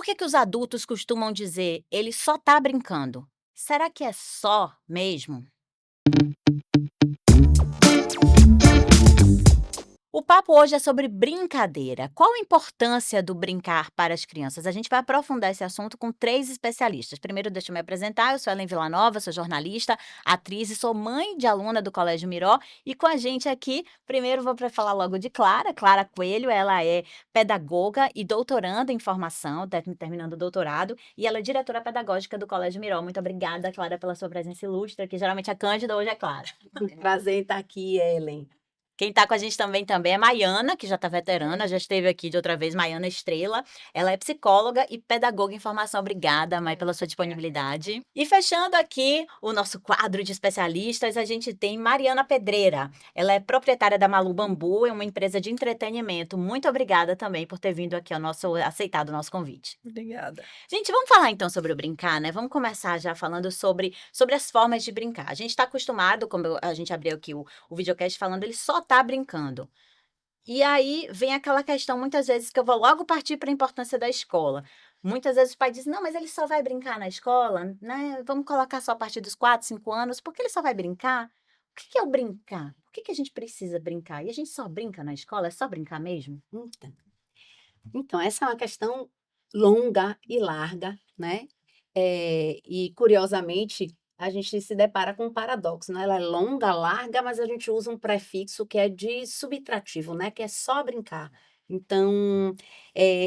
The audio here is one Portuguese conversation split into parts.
Por que que os adultos costumam dizer: "Ele só tá brincando"? Será que é só mesmo? O papo hoje é sobre brincadeira. Qual a importância do brincar para as crianças? A gente vai aprofundar esse assunto com 3 especialistas. Primeiro, deixa eu me apresentar, eu sou Helen Villanova, sou jornalista, atriz e sou mãe de aluna do Colégio Miró. E com a gente aqui, primeiro vou para falar logo de Clara, Clara Coelho, ela é pedagoga e doutoranda em formação, terminando o doutorado, e ela é diretora pedagógica do Colégio Miró. Muito obrigada, Clara, pela sua presença ilustre, que geralmente é Cândida, hoje é Clara. Prazer em estar aqui, Ellen. Quem está com a gente também é Maiana, que já está veterana, já esteve aqui de outra vez, Maiana Estrela. Ela é psicóloga e pedagoga em formação. Obrigada, Mai, pela sua disponibilidade. E fechando aqui o nosso quadro de especialistas, a gente tem Mariana Pedreira. Ela é proprietária da Malu Bambu, é uma empresa de entretenimento. Muito obrigada também por ter vindo aqui aceitado o nosso convite. Obrigada. Gente, vamos falar então sobre o brincar, né? Vamos começar já falando sobre as formas de brincar. A gente está acostumado, a gente abriu aqui o videocast falando, ele só tá brincando. E aí vem aquela questão, muitas vezes, que eu vou logo partir para a importância da escola. Muitas vezes o pai diz, não, mas ele só vai brincar na escola, né? Vamos colocar só a partir dos 4, 5 anos, porque ele só vai brincar? O que que é o brincar? Por que que a gente precisa brincar? E a gente só brinca na escola? É só brincar mesmo? Então, essa é uma questão longa e larga, né? E curiosamente, a gente se depara com um paradoxo, né? Ela é longa, larga, mas a gente usa um prefixo que é de subtrativo, né? Que é só brincar. Então,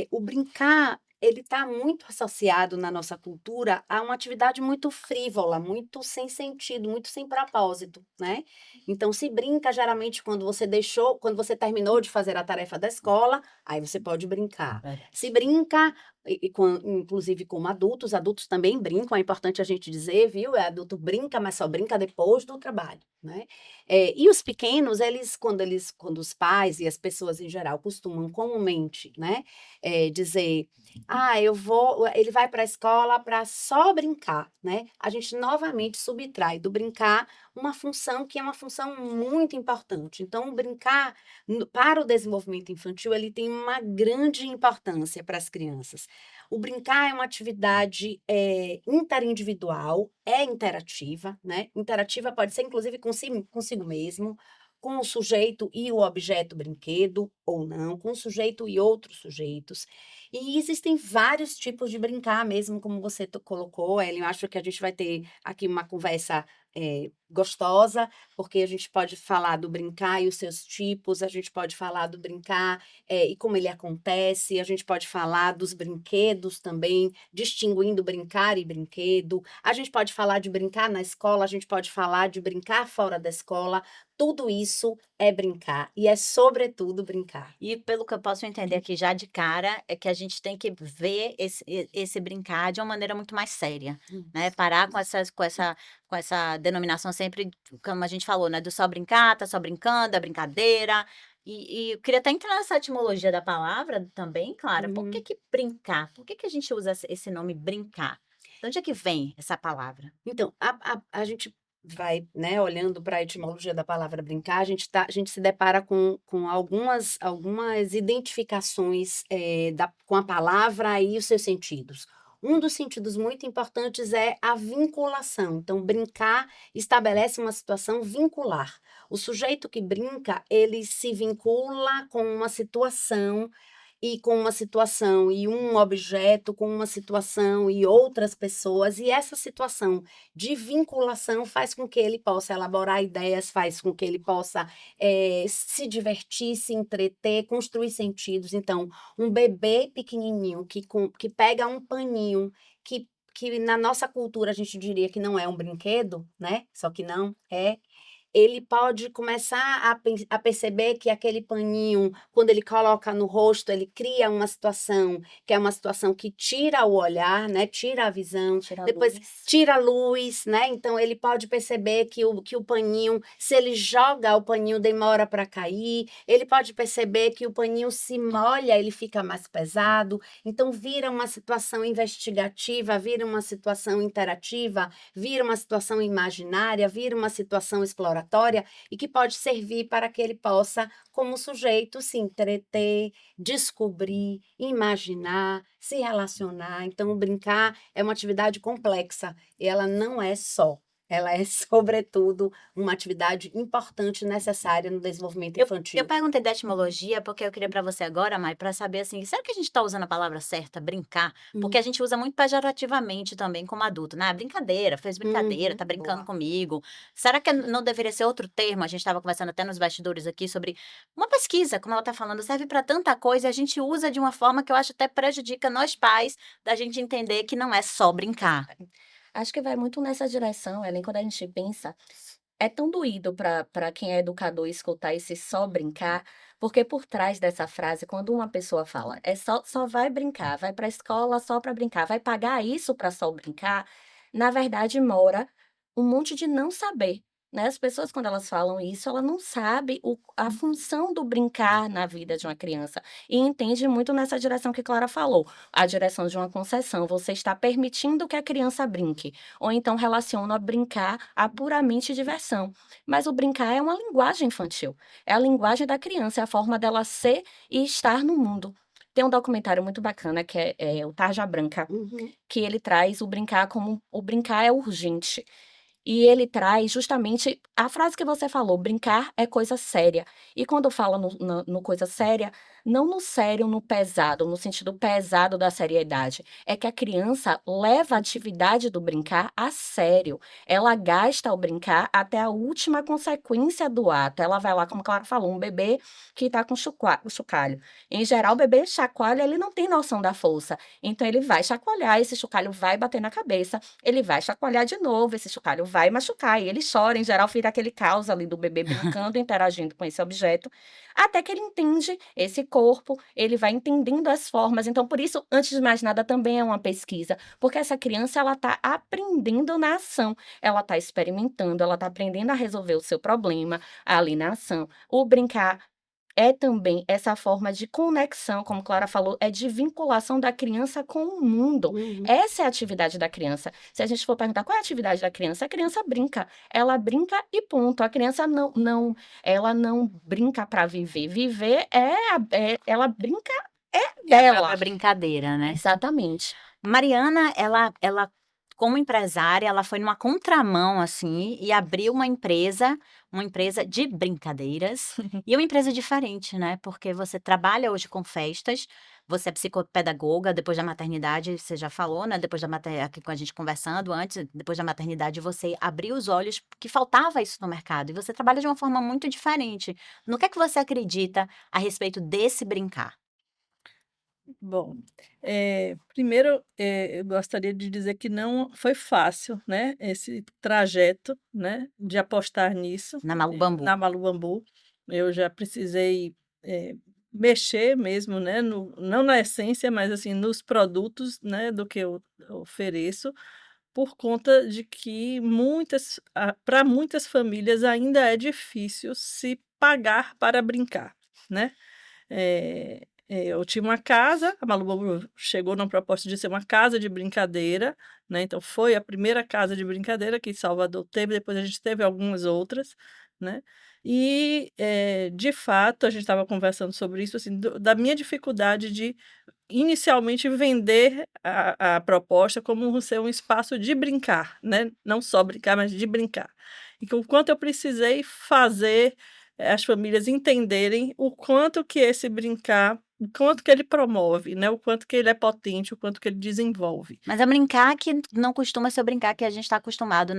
o brincar, ele está muito associado na nossa cultura a uma atividade muito frívola, muito sem sentido, muito sem propósito, né? Então, se brinca geralmente quando você terminou de fazer a tarefa da escola, aí você pode brincar. Se brinca, inclusive como adultos, adultos também brincam, é importante a gente dizer, viu? Adulto brinca, mas só brinca depois do trabalho, né? E os pequenos, quando os pais e as pessoas em geral costumam comumente, né, dizer, ele vai para a escola para só brincar, né? A gente novamente subtrai do brincar uma função que é uma função muito importante. Então, o brincar, para o desenvolvimento infantil, ele tem uma grande importância para as crianças. O brincar é uma atividade interindividual, é interativa, né? Interativa pode ser, inclusive, consigo mesmo, com o sujeito e o objeto brinquedo, ou não, com o sujeito e outros sujeitos. E existem vários tipos de brincar, mesmo como você colocou, Ellen. Eu acho que a gente vai ter aqui uma conversa gostosa, porque a gente pode falar do brincar e os seus tipos, a gente pode falar do brincar e como ele acontece, a gente pode falar dos brinquedos também, distinguindo brincar e brinquedo, a gente pode falar de brincar na escola, a gente pode falar de brincar fora da escola, tudo isso é brincar, e é sobretudo brincar. E pelo que eu posso entender aqui já de cara, é que a gente tem que ver esse brincar de uma maneira muito mais séria, né, parar com essa denominação sempre, como a gente falou, né, do só brincar, tá só brincando, é brincadeira. E eu queria até entrar nessa etimologia da palavra também, Clara, por que Uhum. que brincar? Por que que a gente usa esse nome brincar? De onde é que vem essa palavra? Então, a gente vai, né, olhando para a etimologia da palavra brincar, a gente se depara com algumas identificações, com a palavra e os seus sentidos. Um dos sentidos muito importantes é a vinculação. Então, brincar estabelece uma situação vincular. O sujeito que brinca, ele se vincula com uma situação e um objeto, com uma situação e outras pessoas, e essa situação de vinculação faz com que ele possa elaborar ideias, faz com que ele possa se divertir, se entreter, construir sentidos. Então, um bebê pequenininho que pega um paninho, que na nossa cultura a gente diria que não é um brinquedo, né? Só que não é, ele pode começar a perceber que aquele paninho, quando ele coloca no rosto, ele cria uma situação, que é uma situação que tira o olhar, né, tira a visão, Tira a depois luz. tira a luz, né, então ele pode perceber que o paninho, se ele joga, o paninho demora para cair, ele pode perceber que o paninho se molha, ele fica mais pesado, então vira uma situação investigativa, vira uma situação interativa, vira uma situação imaginária, vira uma situação exploratória. exploratória e que pode servir para que ele possa, como sujeito, se entreter, descobrir, imaginar, se relacionar. Então, o brincar é uma atividade complexa e ela não é só. Ela é, sobretudo, uma atividade importante e necessária no desenvolvimento Eu infantil. perguntei da etimologia, porque eu queria para você agora, Mai, para saber assim, será que a gente está usando a palavra certa, brincar? Porque Hum, a gente usa muito pejorativamente também como adulto, né? Brincadeira, fez brincadeira, uhum, tá brincando boa. comigo. Será que não deveria ser outro termo? A gente estava conversando até nos bastidores aqui sobre uma pesquisa, como ela está falando, serve para tanta coisa, e a gente usa de uma forma que eu acho até prejudica nós pais, da gente entender que não é só brincar. Acho que vai muito nessa direção, Ellen, quando a gente pensa, é tão doído para quem é educador escutar esse só brincar, porque por trás dessa frase, quando uma pessoa fala, é só vai brincar, vai para a escola só para brincar, vai pagar isso para só brincar, na verdade mora um monte de não saber. Né? As pessoas, quando elas falam isso, ela não sabe a função do brincar na vida de uma criança. E entende muito nessa direção que Clara falou, a direção de uma concessão. Você está permitindo que a criança brinque, ou então relaciona brincar a puramente diversão. Mas o brincar é uma linguagem infantil, é a linguagem da criança, é a forma dela ser e estar no mundo. Tem um documentário muito bacana que é o Tarja Branca, Uhum. que ele traz o brincar como o brincar é urgente. E ele traz justamente a frase que você falou: brincar é coisa séria. E quando fala no coisa séria, não no sério, no pesado, no sentido pesado da seriedade. É que a criança leva a atividade do brincar a sério. Ela gasta o brincar até a última consequência do ato. Ela vai lá, como a Clara falou, um bebê que está com chocalho. Em geral, o bebê chacoalha, ele não tem noção da força. Então, ele vai chacoalhar, esse chocalho vai bater na cabeça, ele vai chacoalhar de novo, esse chocalho vai machucar, e ele chora, em geral fica aquele caos ali do bebê brincando, interagindo com esse objeto, até que ele entende esse corpo, ele vai entendendo as formas. Então, por isso, antes de mais nada, também é uma pesquisa, porque essa criança, ela está aprendendo na ação, ela está experimentando, ela está aprendendo a resolver o seu problema ali na ação. O brincar é também essa forma de conexão, como Clara falou, é de vinculação da criança com o mundo. Uhum. Essa é a atividade da criança. Se a gente for perguntar qual é a atividade da criança, a criança brinca. Ela brinca e ponto. A criança ela não brinca para viver. Viver ela brinca É a dela. própria brincadeira, né? Exatamente. Mariana, ela como empresária, ela foi numa contramão, assim, e abriu uma empresa de brincadeiras, e uma empresa diferente, né, porque você trabalha hoje com festas, você é psicopedagoga, depois da maternidade, você já falou, né, depois da aqui com a gente conversando antes, depois da maternidade você abriu os olhos que faltava isso no mercado, e você trabalha de uma forma muito diferente. No que é que você acredita a respeito desse brincar? Bom, primeiro, eu gostaria de dizer que não foi fácil, né, esse trajeto, né, de apostar nisso, Na Malu Bambu. na Malu Bambu. Eu já precisei, mexer mesmo, né, não na essência, mas, assim, nos produtos, né, do que eu ofereço, por conta de que para muitas famílias ainda é difícil se pagar para brincar, né. Eu tinha uma casa, a Malu Bambu chegou numa proposta de ser uma casa de brincadeira, né, então foi a primeira casa de brincadeira que Salvador teve, depois a gente teve algumas outras, né. E, de fato, a gente estava conversando sobre isso, assim, da minha dificuldade de inicialmente vender a proposta como ser um espaço de brincar, né, não só brincar, mas de brincar. E que o quanto eu precisei fazer, as famílias entenderem o quanto que esse brincar, o quanto que ele promove, né, o quanto que ele é potente, o quanto que ele desenvolve. Mas é brincar que não costuma ser o brincar que a gente está acostumado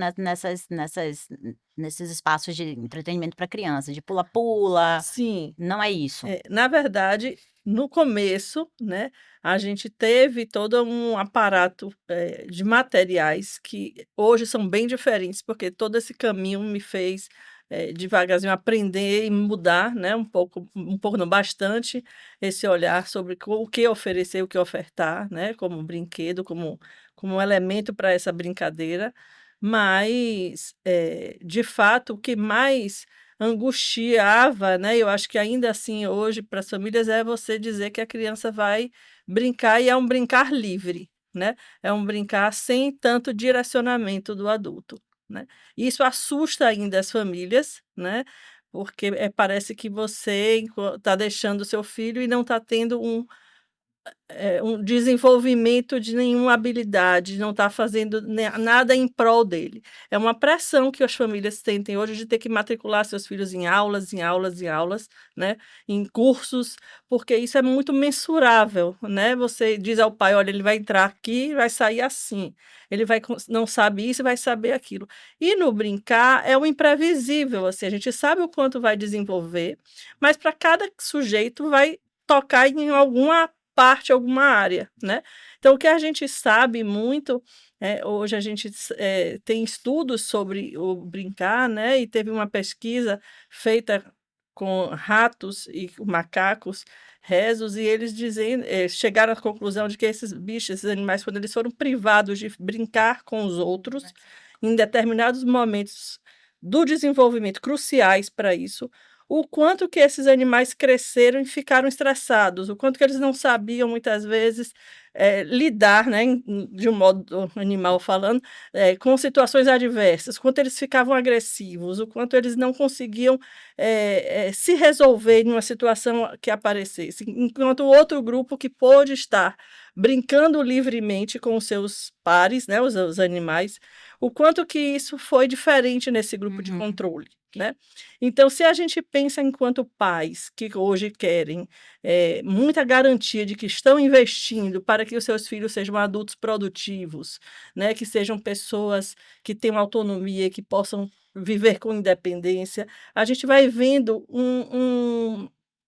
nesses espaços de entretenimento para criança, de pula-pula, Sim. não é isso. Na verdade, no começo, né, a gente teve todo um aparato, de materiais que hoje são bem diferentes, porque todo esse caminho me fez, devagarzinho aprender e mudar, né, um pouco não, bastante, esse olhar sobre o que oferecer, o que ofertar, né, como brinquedo, como um elemento para essa brincadeira. Mas, de fato, o que mais angustiava, né, eu acho que ainda assim hoje para as famílias é você dizer que a criança vai brincar e é um brincar livre, né, é um brincar sem tanto direcionamento do adulto. né. E isso assusta ainda as famílias, né, porque, parece que você está deixando o seu filho e não está tendo um desenvolvimento de nenhuma habilidade, não está fazendo nada em prol dele. É uma pressão que as famílias sentem hoje de ter que matricular seus filhos em aulas, em aulas, em aulas, né, em cursos, porque isso é muito mensurável, né. Você diz ao pai: "Olha, ele vai entrar aqui e vai sair assim, ele vai não sabe isso e vai saber aquilo". E no brincar é o imprevisível, assim, a gente sabe o quanto vai desenvolver, mas para cada sujeito vai tocar em alguma parte, alguma área, né. Então o que a gente sabe muito, hoje a gente tem estudos sobre o brincar, né, e teve uma pesquisa feita com ratos e macacos rezos, e eles chegaram à conclusão de que esses bichos, esses animais, quando eles foram privados de brincar com os outros, em determinados momentos do desenvolvimento cruciais para isso, o quanto que esses animais cresceram e ficaram estressados, o quanto que eles não sabiam muitas vezes, lidar, né, de um modo animal falando, com situações adversas, o quanto eles ficavam agressivos, o quanto eles não conseguiam, se resolver em uma situação que aparecesse, enquanto o outro grupo que pôde estar brincando livremente com os seus pares, né, os animais, o quanto que isso foi diferente nesse grupo de Uhum. controle, né. Então, se a gente pensa enquanto pais que hoje querem, muita garantia de que estão investindo para que os seus filhos sejam adultos produtivos, né, que sejam pessoas que tenham autonomia, que possam viver com independência, a gente vai vendo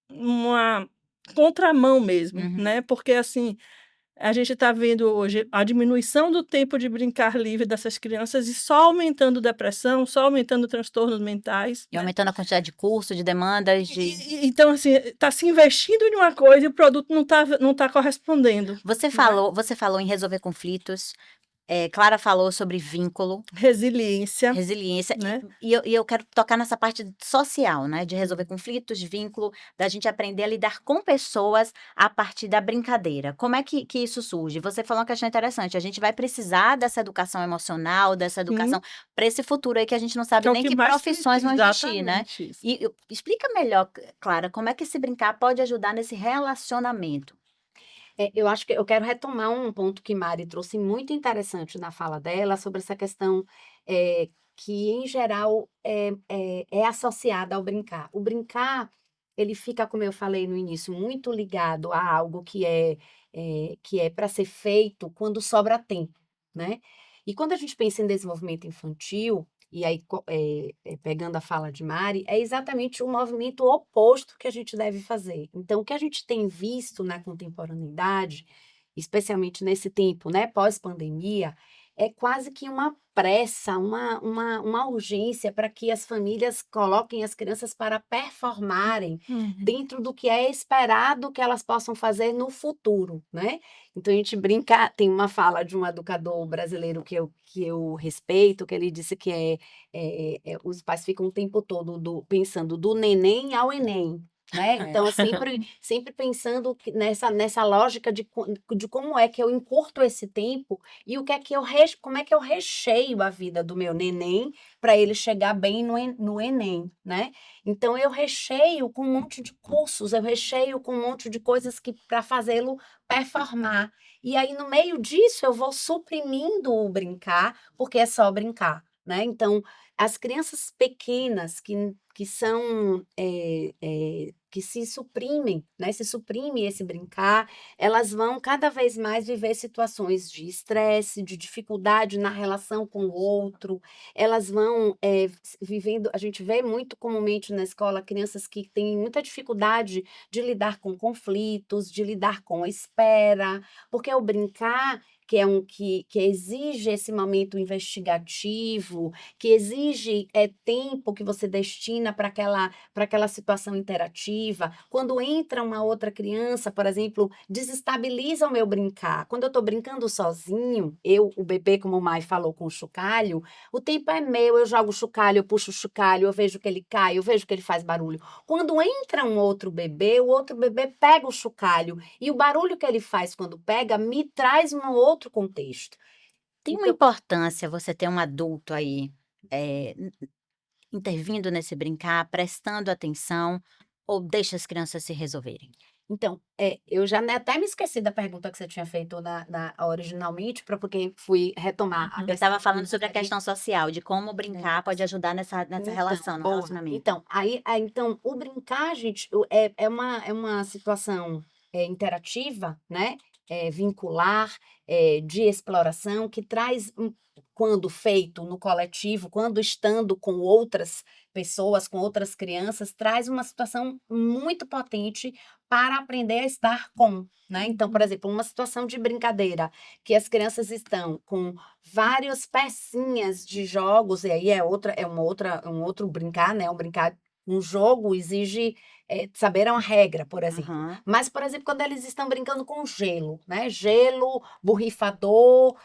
uma contramão mesmo, Uhum. né, porque assim, a gente está vendo hoje a diminuição do tempo de brincar livre dessas crianças e só aumentando depressão, só aumentando transtornos mentais, E né. aumentando a quantidade de curso, de demandas, de Então, assim, está se investindo em uma coisa e o produto não tá correspondendo, né. você falou em resolver conflitos, Clara falou sobre vínculo. Resiliência, Resiliência. E né. e eu e eu quero tocar nessa parte social, né, de resolver Hum. conflitos, vínculo, da gente aprender a lidar com pessoas a partir da brincadeira. Como é que isso surge? Você falou uma questão interessante, a gente vai precisar dessa educação emocional, dessa Sim, educação para esse futuro aí que a gente não que sabe é o nem que que mais profissões vão existir, né. exatamente isso. E explica melhor, Clara, como é que esse brincar pode ajudar nesse relacionamento? Eu acho que eu quero retomar um ponto que Mari trouxe muito interessante na fala dela, sobre essa questão, que em geral é associada ao brincar. O brincar, ele fica, como eu falei no início, muito ligado a algo que é para ser feito quando sobra tempo, né. E quando a gente pensa em desenvolvimento infantil, e aí pegando a fala de Mari, é exatamente o movimento oposto que a gente deve fazer. Então, o que a gente tem visto na contemporaneidade, especialmente nesse tempo, né, pós-pandemia, é quase que uma pressa, uma urgência para que as famílias coloquem as crianças para performarem Uhum. dentro do que é esperado que elas possam fazer no futuro, né. Então a gente brinca, tem uma fala de um educador brasileiro que eu respeito, que ele disse que os pais ficam o tempo todo pensando do neném ao Enem, né. É. Então é sempre pensando nessa lógica de como é que eu encurto esse tempo e o que é que como é que eu recheio a vida do meu neném para ele chegar bem no Enem, né. Então eu recheio com um monte de cursos, eu recheio com um monte de coisas que para fazê-lo performar. E aí no meio disso eu vou suprimindo o brincar, porque é só brincar, né. Então, as crianças pequenas que são, que se suprimem, né, se suprime esse brincar, elas vão cada vez mais viver situações de estresse, de dificuldade na relação com o outro, elas vão, vivendo, a gente vê muito comumente na escola crianças que têm muita dificuldade de lidar com conflitos, de lidar com a espera, porque o brincar, que é que exige esse momento investigativo, que exige, tempo que você destina para aquela situação interativa. Quando entra uma outra criança, por exemplo, desestabiliza o meu brincar. Quando eu estou brincando sozinho, o bebê, como o Mai falou com o chocalho, o tempo é meu, eu jogo o chocalho, eu puxo o chocalho, eu vejo que ele cai, eu vejo que ele faz barulho. Quando entra um outro bebê, o outro bebê pega o chocalho e o barulho que ele faz quando pega me traz um outro contexto. Tem uma Então importância você ter um adulto aí, eh, intervindo nesse brincar, prestando atenção, ou deixa as crianças se resolverem? Então, eu já até me esqueci da pergunta que você tinha feito originalmente, porque fui retomar a Eu estava questão do falando sobre a brincar. questão social, de como brincar pode ajudar nessa Então, relação, no boa. relacionamento. Então, então, o brincar, gente, é uma situação interativa, né? Vincular, de exploração, que traz, quando feito no coletivo, quando estando com outras pessoas, com outras crianças, traz uma situação muito potente para aprender a estar com, né? Então, por exemplo, uma situação de brincadeira, que as crianças estão com várias pecinhas de jogos, e aí um outro brincar, né? Um jogo exige saber uma regra, por exemplo. Aham. Mas, por exemplo, quando eles estão brincando com gelo, né? Gelo, borrifador,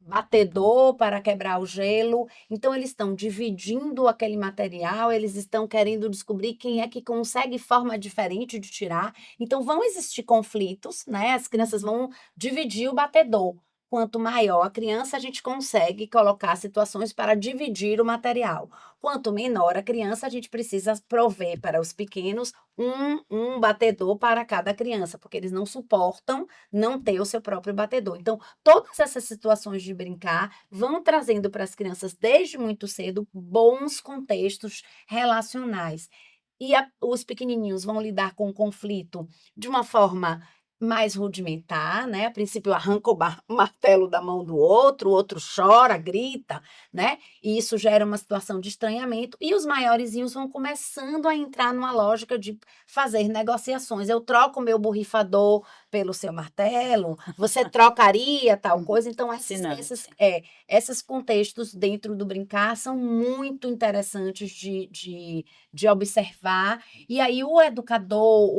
batedor para quebrar o gelo. Então, eles estão dividindo aquele material, eles estão querendo descobrir quem é que consegue forma diferente de tirar. Então, vão existir conflitos, né? As crianças vão dividir o batedor. Quanto maior a criança, a gente consegue colocar situações para dividir o material. Quanto menor a criança, a gente precisa prover para os pequenos um batedor para cada criança, porque eles não suportam não ter o seu próprio batedor. Então, todas essas situações de brincar vão trazendo para as crianças, desde muito cedo, bons contextos relacionais. E os pequenininhos vão lidar com o conflito de uma forma mais rudimentar, né? A princípio arranca o martelo da mão do outro, o outro chora, grita, né? E isso gera uma situação de estranhamento. E os maiorzinhos vão começando a entrar numa lógica de fazer negociações. Eu troco meu borrifador pelo seu martelo, você trocaria tal coisa. Então, Fascinante. esses contextos dentro do brincar são muito interessantes de observar. E aí, o educador,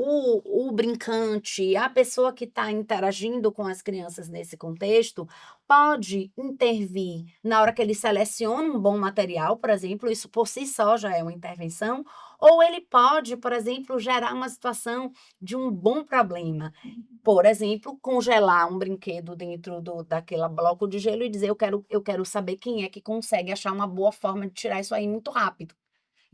o brincante, a pessoa que está interagindo com as crianças nesse contexto, pode intervir na hora que ele seleciona um bom material, por exemplo, isso por si só já é uma intervenção, ou ele pode, por exemplo, gerar uma situação de um bom problema. Por exemplo, congelar um brinquedo dentro daquele bloco de gelo e dizer: eu quero saber quem é que consegue achar uma boa forma de tirar isso aí muito rápido.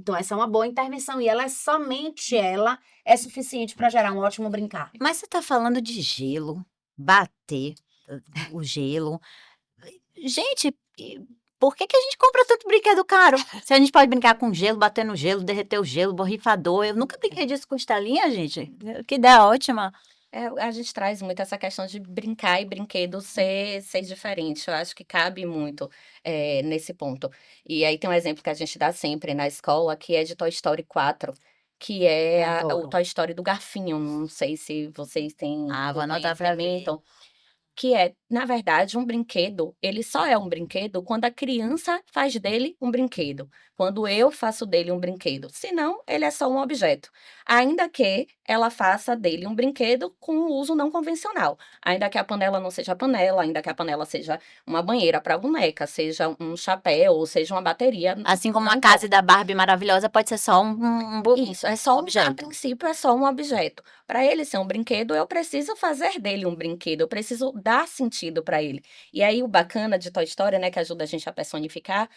Então, essa é uma boa intervenção, e somente ela é suficiente para gerar um ótimo brincar. Mas você está falando de gelo, bater o gelo. Gente, por que que a gente compra tanto brinquedo caro? Se a gente pode brincar com gelo, bater no gelo, derreter o gelo, borrifador. Eu nunca brinquei disso com estelinha, gente. Que ideia ótima. A gente traz muito essa questão de brincar e brinquedo ser diferente. Eu acho que cabe muito nesse ponto. E aí tem um exemplo que a gente dá sempre na escola, que é de Toy Story 4, que é o Adoro. Toy Story do garfinho. Não sei se vocês têm Ah, vou o anotar pra ver. conhecimento. Que é, na verdade, um brinquedo, ele só é um brinquedo quando a criança faz dele um brinquedo, quando eu faço dele um brinquedo. Senão, ele é só um objeto. Ainda que ela faça dele um brinquedo com um uso não convencional. Ainda que a panela não seja panela, ainda que a panela seja uma banheira para boneca, seja um chapéu, ou seja uma bateria. Assim como Não a casa importa. da Barbie maravilhosa pode ser só Isso, é um só a objeto. princípio é só um objeto. Para ele ser um brinquedo, eu preciso fazer dele um brinquedo, eu preciso dar sentido para ele. E aí o bacana de Toy Story, né, que ajuda a gente a personificar,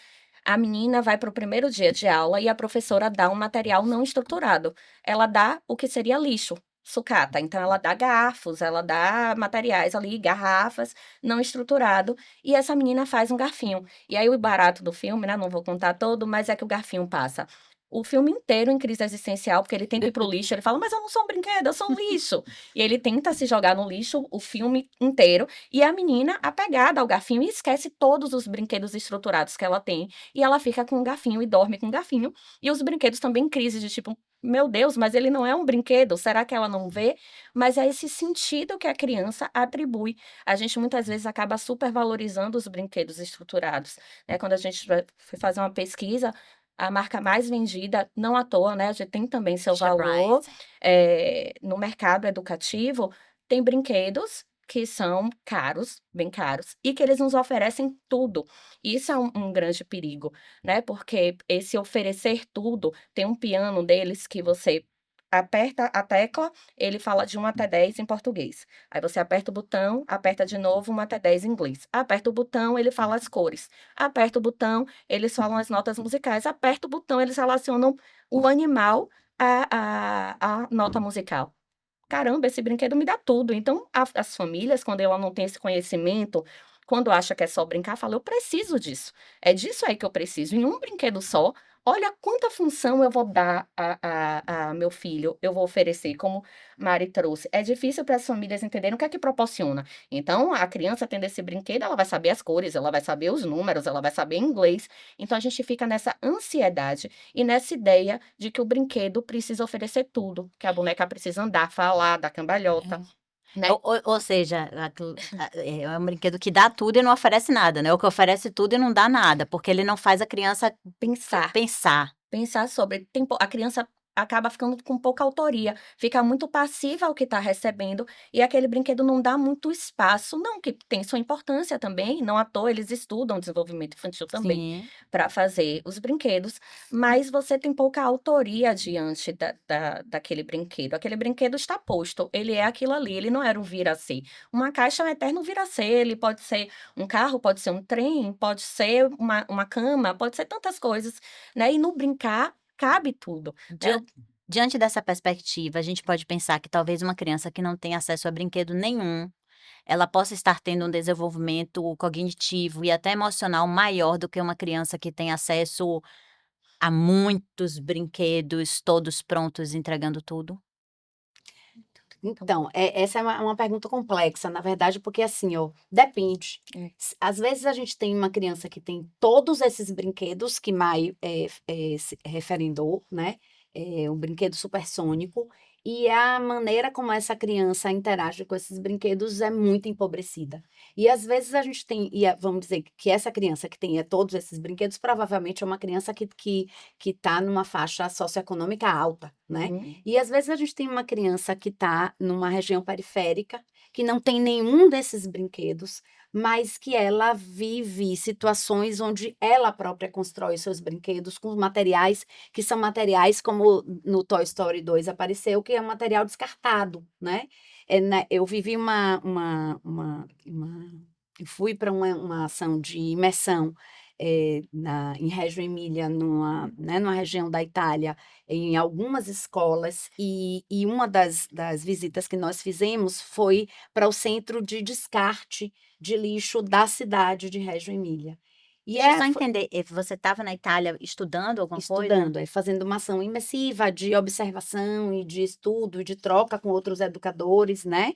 a menina vai para o primeiro dia de aula e a professora dá um material não estruturado. Ela dá o que seria lixo, sucata. Então ela dá garfos, ela dá materiais ali, garrafas, não estruturado, e essa menina faz um garfinho. E aí o barato do filme, né, não vou contar todo, mas é que o garfinho passa o filme inteiro em crise existencial, porque ele tenta ir pro lixo, ele fala, mas eu não sou um brinquedo, eu sou um lixo. E ele tenta se jogar no lixo o filme inteiro, e a menina, apegada ao garfinho, esquece todos os brinquedos estruturados que ela tem, e ela fica com o garfinho e dorme com o garfinho, e os brinquedos também em crise, de tipo, meu Deus, mas ele não é um brinquedo, será que ela não vê? Mas é esse sentido que a criança atribui. A gente muitas vezes acaba supervalorizando os brinquedos estruturados, né? Quando a gente foi fazer uma pesquisa, a marca mais vendida, não à toa, né, a gente tem também seu valor, Surprise. no mercado educativo, tem brinquedos que são caros, bem caros, e que eles nos oferecem tudo. Isso é um grande perigo, né, porque esse oferecer tudo, tem um piano deles que você aperta a tecla, ele fala de 1 até 10 em português. Aí você aperta o botão, aperta de novo 1 até 10 em inglês. Aperta o botão, ele fala as cores. Aperta o botão, eles falam as notas musicais. Aperta o botão, eles relacionam o animal à nota musical. Caramba, esse brinquedo me dá tudo. Então, as famílias, quando ela não tem esse conhecimento, quando acha que é só brincar, fala, eu preciso disso. É disso aí que eu preciso. Em um brinquedo só, olha quanta função eu vou dar a meu filho, eu vou oferecer, como Mari trouxe. É difícil para as famílias entenderem o que é que proporciona. Então, a criança tendo esse brinquedo, ela vai saber as cores, ela vai saber os números, ela vai saber inglês. Então, a gente fica nessa ansiedade e nessa ideia de que o brinquedo precisa oferecer tudo, que a boneca precisa andar, falar, dar cambalhota, né? Ou seja, é um brinquedo que dá tudo e não oferece nada, né? O que oferece tudo e não dá nada, porque ele não faz a criança Pensar. pensar. Sobre. A criança acaba ficando com pouca autoria, fica muito passiva ao que está recebendo, e aquele brinquedo não dá muito espaço, não que tem sua importância também, não à toa eles estudam desenvolvimento infantil também Sim. para fazer os brinquedos, mas você tem pouca autoria diante daquele brinquedo. Aquele brinquedo está posto, ele é aquilo ali, ele não era um vir-a-ser. Uma caixa é um eterno vir-a-ser, ele pode ser um carro, pode ser um trem, pode ser uma cama, pode ser tantas coisas, né? E no brincar cabe tudo. Diante dessa perspectiva, a gente pode pensar que talvez uma criança que não tem acesso a brinquedo nenhum, ela possa estar tendo um desenvolvimento cognitivo e até emocional maior do que uma criança que tem acesso a muitos brinquedos, todos prontos, entregando tudo? Então, essa é uma pergunta complexa, na verdade, porque assim, ó, depende. Às vezes a gente tem uma criança que tem todos esses brinquedos que Mai se referendou, né? Um brinquedo supersônico, e a maneira como essa criança interage com esses brinquedos é muito empobrecida. E às vezes a gente tem, vamos dizer que essa criança que tem todos esses brinquedos, provavelmente é uma criança que está numa faixa socioeconômica alta, né? Uhum. E às vezes a gente tem uma criança que está numa região periférica, que não tem nenhum desses brinquedos, mas que ela vive situações onde ela própria constrói seus brinquedos com materiais que são materiais como no Toy Story 2 apareceu, que é um material descartado, né? Eu vivi eu fui para uma ação de imersão em Reggio Emília, numa região da Itália, em algumas escolas, e uma das visitas que nós fizemos foi para o centro de descarte de lixo da cidade de Reggio Emília. E Deixa eu só entender, você estava na Itália estudando alguma coisa? estudando, fazendo uma ação imersiva de observação e de estudo e de troca com outros educadores, né?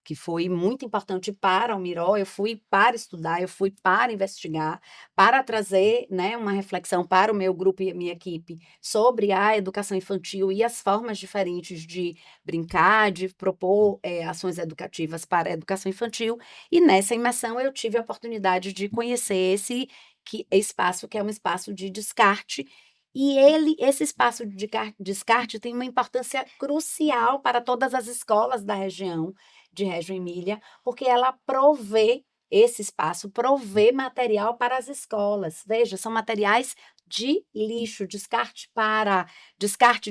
Que foi muito importante para o Miró. Eu fui para estudar, eu fui para investigar, para trazer, né, uma reflexão para o meu grupo e a minha equipe sobre a educação infantil e as formas diferentes de brincar, de propor ações educativas para a educação infantil. E nessa imersão eu tive a oportunidade de conhecer esse espaço que é um espaço de descarte, e esse espaço de descarte tem uma importância crucial para todas as escolas da região de Reggio Emília, porque ela esse espaço provê material para as escolas. Veja, são materiais de lixo, descarte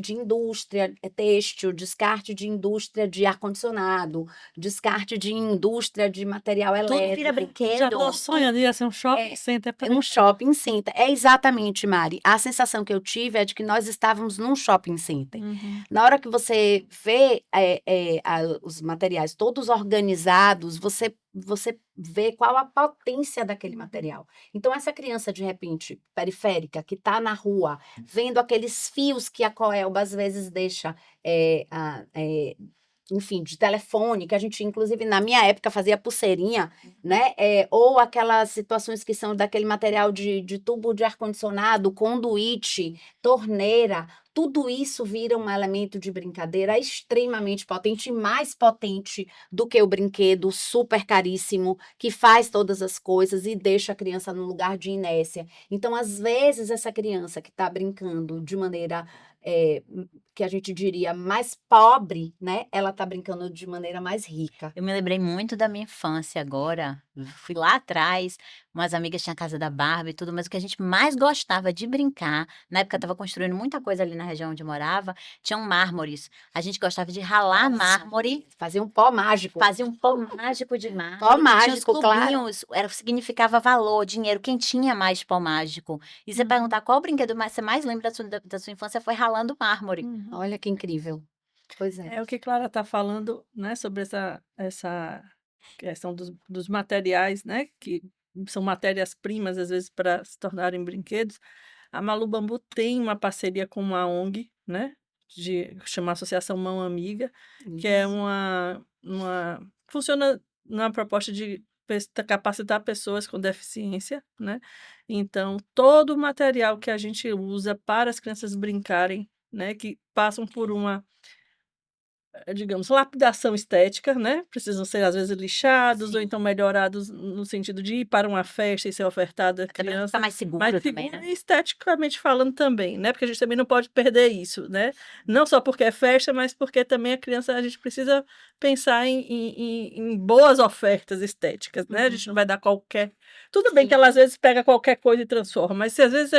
de indústria têxtil, descarte de indústria de ar-condicionado, descarte de indústria de material Tudo vira elétrico. brinquedo. Já tô sonhando ia ser um shopping center É um shopping center. É exatamente, Mari. A sensação que eu tive é de que nós estávamos num shopping center. Uhum. Na hora que você vê os materiais todos organizados, você vê qual a potência daquele material. Então, essa criança, de repente, periférica, que está na rua, vendo aqueles fios que a Coelba às vezes deixa, enfim, de telefone, que a gente, inclusive, na minha época, fazia pulseirinha, né? Ou aquelas situações que são daquele material de tubo de ar-condicionado, conduíte, torneira, tudo isso vira um elemento de brincadeira extremamente potente, mais potente do que o brinquedo super caríssimo, que faz todas as coisas e deixa a criança num lugar de inércia. Então, às vezes, essa criança que está brincando de maneira que a gente diria mais pobre, né? Ela está brincando de maneira mais rica. Eu me lembrei muito da minha infância agora, fui lá atrás, umas amigas tinham a casa da Barbie e tudo, mas o que a gente mais gostava de brincar, na época estava construindo muita coisa ali na região onde morava, tinham mármores. A gente gostava de ralar mármore, Fazer um pó mágico. fazia um pó mágico de Pó mármore, tinha os mágico, claro. cubinhos, significava valor, dinheiro, quem tinha mais pó mágico. E você perguntar qual brinquedo você mais lembra da sua infância foi ralando mármore. Olha que incrível. Pois é. É o que Clara está falando, né, sobre essa questão dos materiais, né, que são matérias-primas, às vezes, para se tornarem brinquedos. A Malu Bambu tem uma parceria com uma ONG, né, chama Associação Mão Amiga, que é Isso. funciona na proposta de capacitar pessoas com deficiência, né? Então, todo o material que a gente usa para as crianças brincarem, né, que passam por uma digamos, lapidação estética, né? Precisam ser, às vezes, lixados ou Sim. então melhorados no sentido de ir para uma festa e ser ofertada à Até pra ficar criança, mais seguro mas também, seguro né? e esteticamente falando também, né? Porque a gente também não pode perder isso, né? Não só porque é festa, mas porque também a criança, a gente precisa pensar em boas ofertas estéticas, né? A gente não vai dar qualquer. Tudo bem que ela às vezes pega qualquer coisa e transforma, mas se às vezes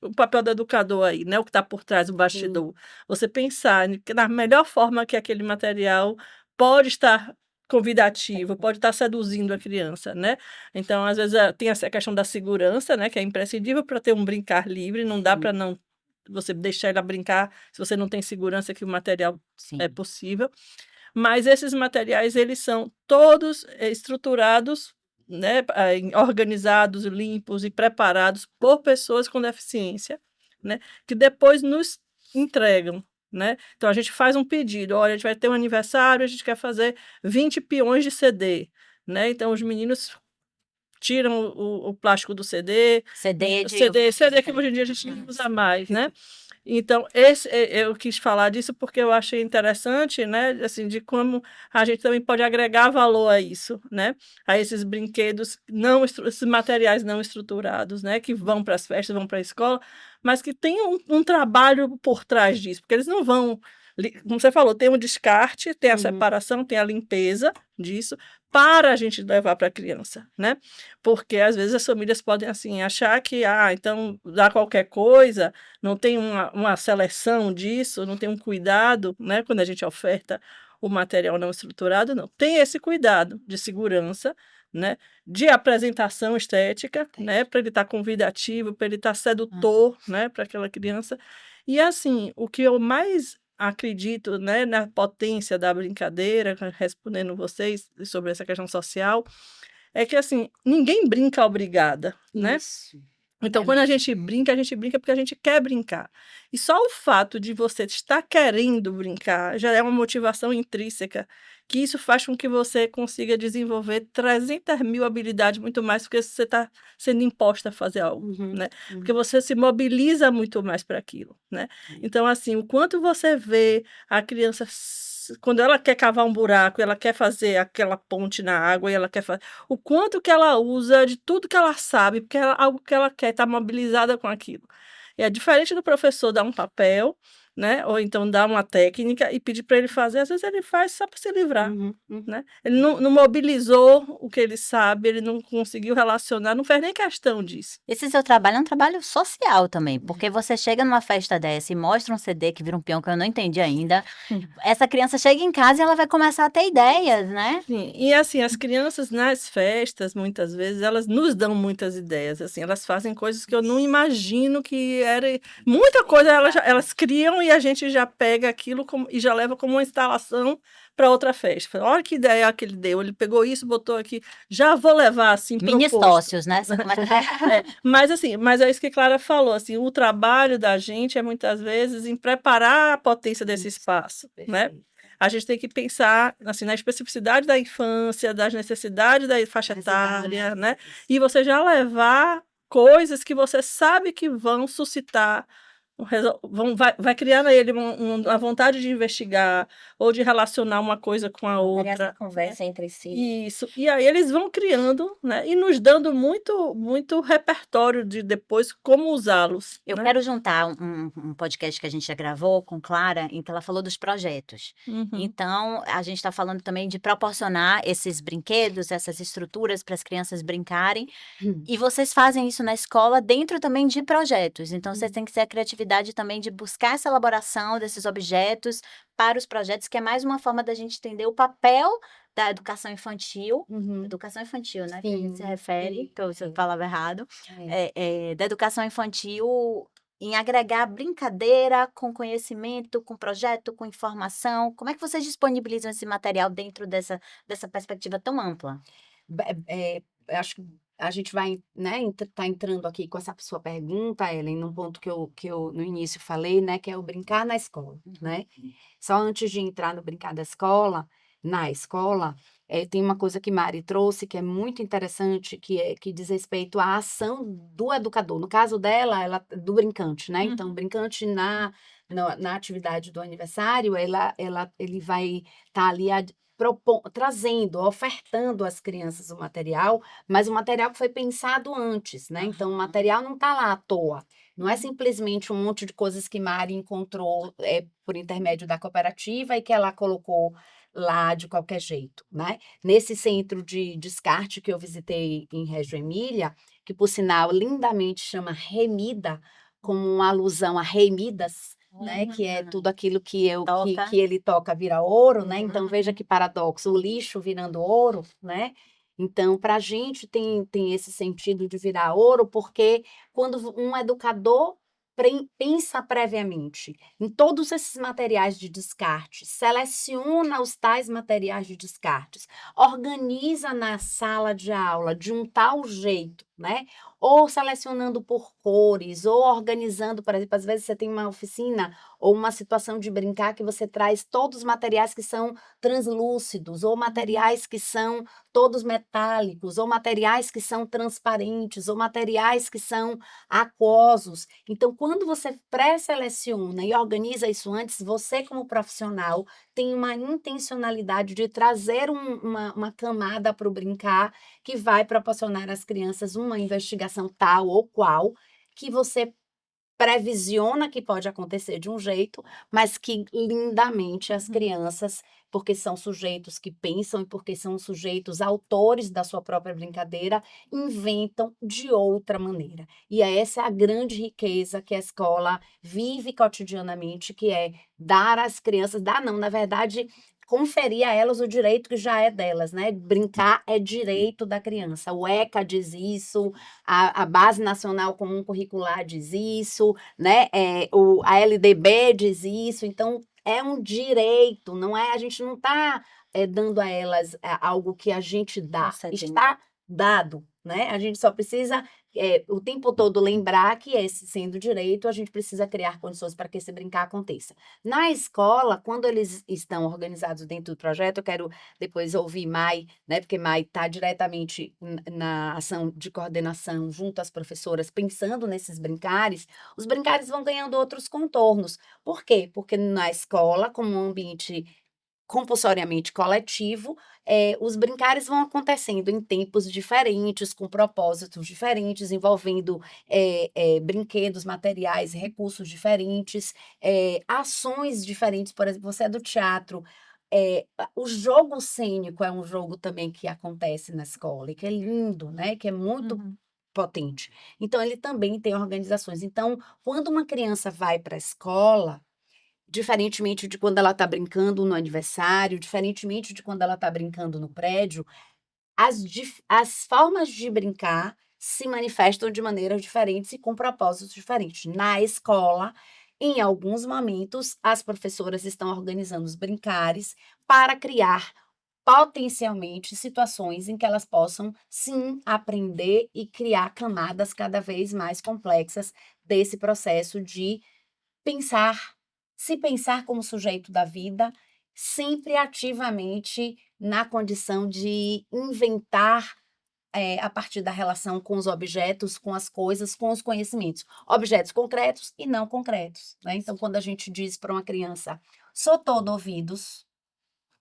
o papel do educador aí, né? O que está por trás do bastidor, você pensar na melhor forma que aquele material pode estar convidativo, pode estar seduzindo a criança, né? Então, às vezes, tem essa questão da segurança, né? Que é imprescindível para ter um brincar livre, não dá para não você deixar ela brincar se você não tem segurança que o material Sim. é possível. Mas esses materiais, eles são todos estruturados, né? Organizados, limpos e preparados por pessoas com deficiência, né? Que depois nos entregam, né? Então a gente faz um pedido, olha, a gente vai ter um aniversário, a gente quer fazer 20 peões de CD, né? Então os meninos tiram o plástico do CD, CD de CD que hoje em dia a gente não usa mais, né? Então, eu quis falar disso porque eu achei interessante, né? Assim, de como a gente também pode agregar valor a isso, né? A esses brinquedos, esses materiais não estruturados, né? Que vão para as festas, vão para a escola, mas que tem um trabalho por trás disso, porque eles não vão. Como você falou, tem um descarte, tem a separação, tem a limpeza disso, para a gente levar para a criança, né? Porque às vezes as famílias podem assim achar que então dá qualquer coisa, não tem uma seleção disso, não tem um cuidado, né? Quando a gente oferta o material não estruturado, não. Tem esse cuidado de segurança, né? De apresentação estética, né? Para ele estar convidativo, para ele estar sedutor, né? Para aquela criança. E assim, o que eu mais acredito, né, na potência da brincadeira, respondendo vocês sobre essa questão social, é que assim, ninguém brinca obrigada, né? Isso. Então, quando a gente brinca porque a gente quer brincar. E só o fato de você estar querendo brincar já é uma motivação intrínseca, que isso faz com que você consiga desenvolver 300.000 habilidades muito mais, porque você está sendo imposta a fazer algo, né? Porque você se mobiliza muito mais para aquilo, né? Então, assim, o quanto você vê a criança, quando ela quer cavar um buraco, ela quer fazer aquela ponte na água, e ela quer fazer o quanto que ela usa de tudo que ela sabe, porque é algo que ela quer, estar mobilizada com aquilo. E é diferente do professor dar um papel, né? Ou então dar uma técnica e pedir para ele fazer, às vezes ele faz só para se livrar, né? Ele não mobilizou o que ele sabe, ele não conseguiu relacionar, não fez nem questão disso. Esse seu trabalho é um trabalho social também, porque você chega numa festa dessa e mostra um CD que vira um peão que eu não entendi ainda. Essa criança chega em casa e ela vai começar a ter ideias, né? Sim, e assim, as crianças nas festas, muitas vezes, elas nos dão muitas ideias, assim, elas fazem coisas que eu não imagino que era. Muita coisa elas criam e a gente já pega aquilo e já leva como uma instalação para outra festa. Fala, olha que ideia que ele deu, ele pegou isso, botou aqui, já vou levar assim Mini proposto. sócios, né? Você começa... Mas assim, mas é isso que Clara falou, assim, o trabalho da gente é muitas vezes em preparar a potência desse espaço, né? A gente tem que pensar assim, na especificidade da infância, das necessidades da faixa etária, né? E você já levar coisas que você sabe que vão suscitar vai criar nele uma vontade de investigar ou de relacionar uma coisa com a Criar essa outra, né? conversa entre si. Isso. E aí eles vão criando, né? E nos dando muito repertório de depois como usá-los, Eu né? quero juntar um podcast que a gente já gravou com Clara, em que ela falou dos projetos. Uhum. Então, a gente está falando também de proporcionar esses brinquedos, essas estruturas para as crianças brincarem. E vocês fazem isso na escola dentro também de projetos. Então, vocês têm que ter a criatividade também de buscar essa elaboração desses objetos para os projetos, que é mais uma forma da gente entender o papel da educação infantil. Uhum. Educação infantil, né? Que a gente se Sim, refere, que eu sim. falava errado. É. Da educação infantil em agregar brincadeira com conhecimento, com projeto, com informação. Como é que vocês disponibilizam esse material dentro dessa perspectiva tão ampla? Eu acho que a gente vai, né, tá entrando aqui com essa sua pergunta, Ellen, num ponto que eu no início falei, né, que é o brincar na escola, né? Só antes de entrar no brincar na escola, tem uma coisa que Mari trouxe que é muito interessante, que diz respeito à ação do educador. No caso dela, do brincante, né? Então, o brincante na atividade do aniversário, ele vai estar ali trazendo, ofertando às crianças o material, mas o material que foi pensado antes, né? Então, o material não está lá à toa. Não é simplesmente um monte de coisas que Mari encontrou por intermédio da cooperativa e que ela colocou lá de qualquer jeito, né? Nesse centro de descarte que eu visitei em Reggio Emília, que por sinal lindamente chama Remida, como uma alusão a Rei Midas, né? Que é tudo aquilo Toca. que ele toca vira ouro, né? Então veja que paradoxo, o lixo virando ouro, né? Então, para a gente tem esse sentido de virar ouro, porque quando um educador pensa previamente em todos esses materiais de descarte, seleciona os tais materiais de descartes, organiza na sala de aula de um tal jeito, né? Ou selecionando por cores, ou organizando, por exemplo, às vezes você tem uma oficina ou uma situação de brincar que você traz todos os materiais que são translúcidos, ou materiais que são todos metálicos, ou materiais que são transparentes, ou materiais que são aquosos. Então, quando você pré-seleciona e organiza isso antes, você, como profissional, tem uma intencionalidade de trazer uma camada para o brincar que vai proporcionar às crianças uma investigação tal ou qual que você previsiona que pode acontecer de um jeito, mas que lindamente as crianças, porque são sujeitos que pensam e porque são sujeitos autores da sua própria brincadeira, inventam de outra maneira. E essa é a grande riqueza que a escola vive cotidianamente, que é dar às crianças, dar não, na verdade, conferir a elas o direito que já é delas, né? Brincar é direito da criança. O ECA diz isso, a Base Nacional Comum Curricular diz isso, né? A LDB diz isso, então é um direito, não é? A gente não está dando a elas algo que a gente dá, Concedendo. está dado, né? A gente só precisa o tempo todo lembrar que esse sendo direito, a gente precisa criar condições para que esse brincar aconteça. Na escola, quando eles estão organizados dentro do projeto, eu quero depois ouvir Mai, né? Porque Mai está diretamente na ação de coordenação junto às professoras, pensando nesses brincares, os brincares vão ganhando outros contornos. Por quê? Porque na escola, como um ambiente compulsoriamente coletivo, os brincares vão acontecendo em tempos diferentes, com propósitos diferentes, envolvendo brinquedos, materiais, recursos diferentes, ações diferentes. Por exemplo, você é do teatro, o jogo cênico é um jogo também que acontece na escola, e que é lindo, né? Que é muito potente. Então, ele também tem organizações. Então, quando uma criança vai para a escola, diferentemente de quando ela está brincando no aniversário, diferentemente de quando ela está brincando no prédio, as formas de brincar se manifestam de maneiras diferentes e com propósitos diferentes. Na escola, em alguns momentos, as professoras estão organizando os brincares para criar potencialmente situações em que elas possam, sim, aprender e criar camadas cada vez mais complexas desse processo de pensar, se pensar como sujeito da vida, sempre ativamente na condição de inventar a partir da relação com os objetos, com as coisas, com os conhecimentos. Objetos concretos e não concretos, né? Então, quando a gente diz para uma criança, sou todo ouvidos,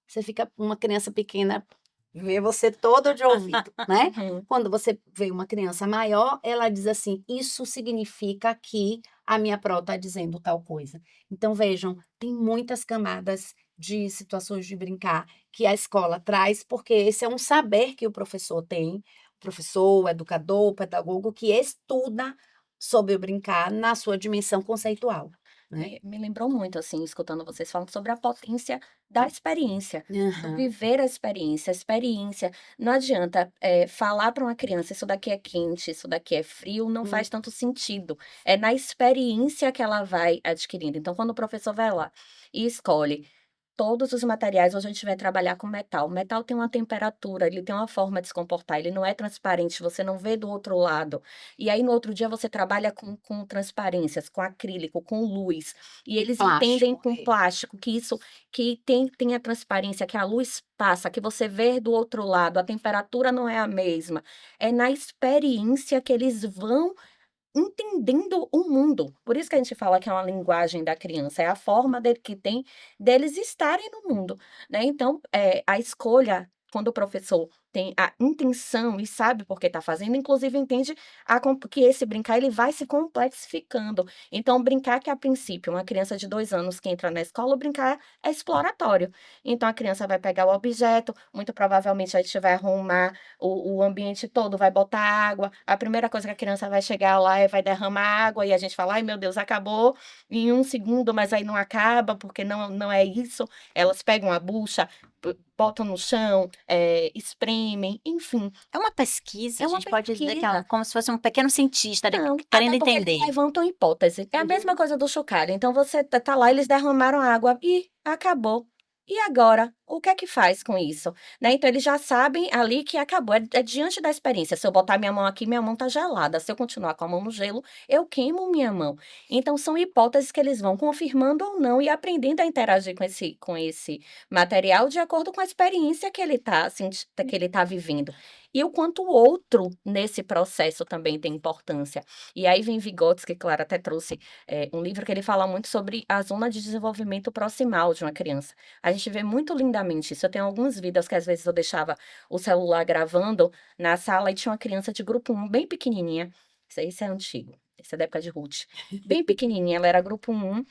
você fica, uma criança pequena, vê você todo de ouvido, né? Uhum. Quando você vê uma criança maior, ela diz assim, isso significa que a minha pró está dizendo tal coisa. Então, vejam, tem muitas camadas de situações de brincar que a escola traz, porque esse é um saber que o professor tem, o professor, o educador, o pedagogo, que estuda sobre o brincar na sua dimensão conceitual, né? Me lembrou muito, assim, escutando vocês falando sobre a potência da experiência, do Aham. viver a experiência. A experiência, não adianta falar para uma criança, isso daqui é quente, isso daqui é frio, não faz tanto sentido. É na experiência que ela vai adquirindo. Então, quando o professor vai lá e escolhe todos os materiais, hoje a gente vai trabalhar com metal. O metal tem uma temperatura, ele tem uma forma de se comportar, ele não é transparente, você não vê do outro lado. E aí, no outro dia, você trabalha com transparências, com acrílico, com luz. E eles entendem Plástico, com plástico que isso, que tem a transparência, que a luz passa, que você vê do outro lado, a temperatura não é a mesma. É na experiência que eles vão entendendo o mundo. Por isso que a gente fala que é uma linguagem da criança, é a forma dele que tem deles estarem no mundo, né. Então, a escolha, quando o professor tem a intenção e sabe por que está fazendo, inclusive entende que esse brincar ele vai se complexificando. Então brincar que a princípio uma criança de 2 anos que entra na escola, o brincar é exploratório. Então a criança vai pegar o objeto, muito provavelmente a gente vai arrumar o ambiente todo, vai botar água, a primeira coisa que a criança vai chegar lá vai derramar água e a gente fala: "Ai meu Deus, acabou em 1 segundo", mas aí não acaba, porque não é isso. Elas pegam a bucha, botam no chão, espremem, enfim, É uma pesquisa, a é uma gente pode dizer que é pesquisa. como se fosse um pequeno cientista ali Não, querendo até porque eles entender. levantam hipótese. É a mesma coisa do chocalho, então você tá lá, eles derramaram água e acabou. E agora? O que é que faz com isso? Né, então eles já sabem ali que acabou, é diante da experiência, se eu botar minha mão aqui, minha mão tá gelada, se eu continuar com a mão no gelo, eu queimo minha mão. Então são hipóteses que eles vão confirmando ou não e aprendendo a interagir com esse material de acordo com a experiência que ele que ele tá vivendo. E o quanto o outro nesse processo também tem importância. E aí vem Vygotsky, claro, até trouxe, um livro que ele fala muito sobre a zona de desenvolvimento proximal de uma criança. A gente vê muito lindamente isso. Eu tenho alguns vídeos que às vezes eu deixava o celular gravando na sala e tinha uma criança de grupo 1 bem pequenininha. Isso é antigo, isso é da época de Ruth. Bem pequenininha, ela era grupo 1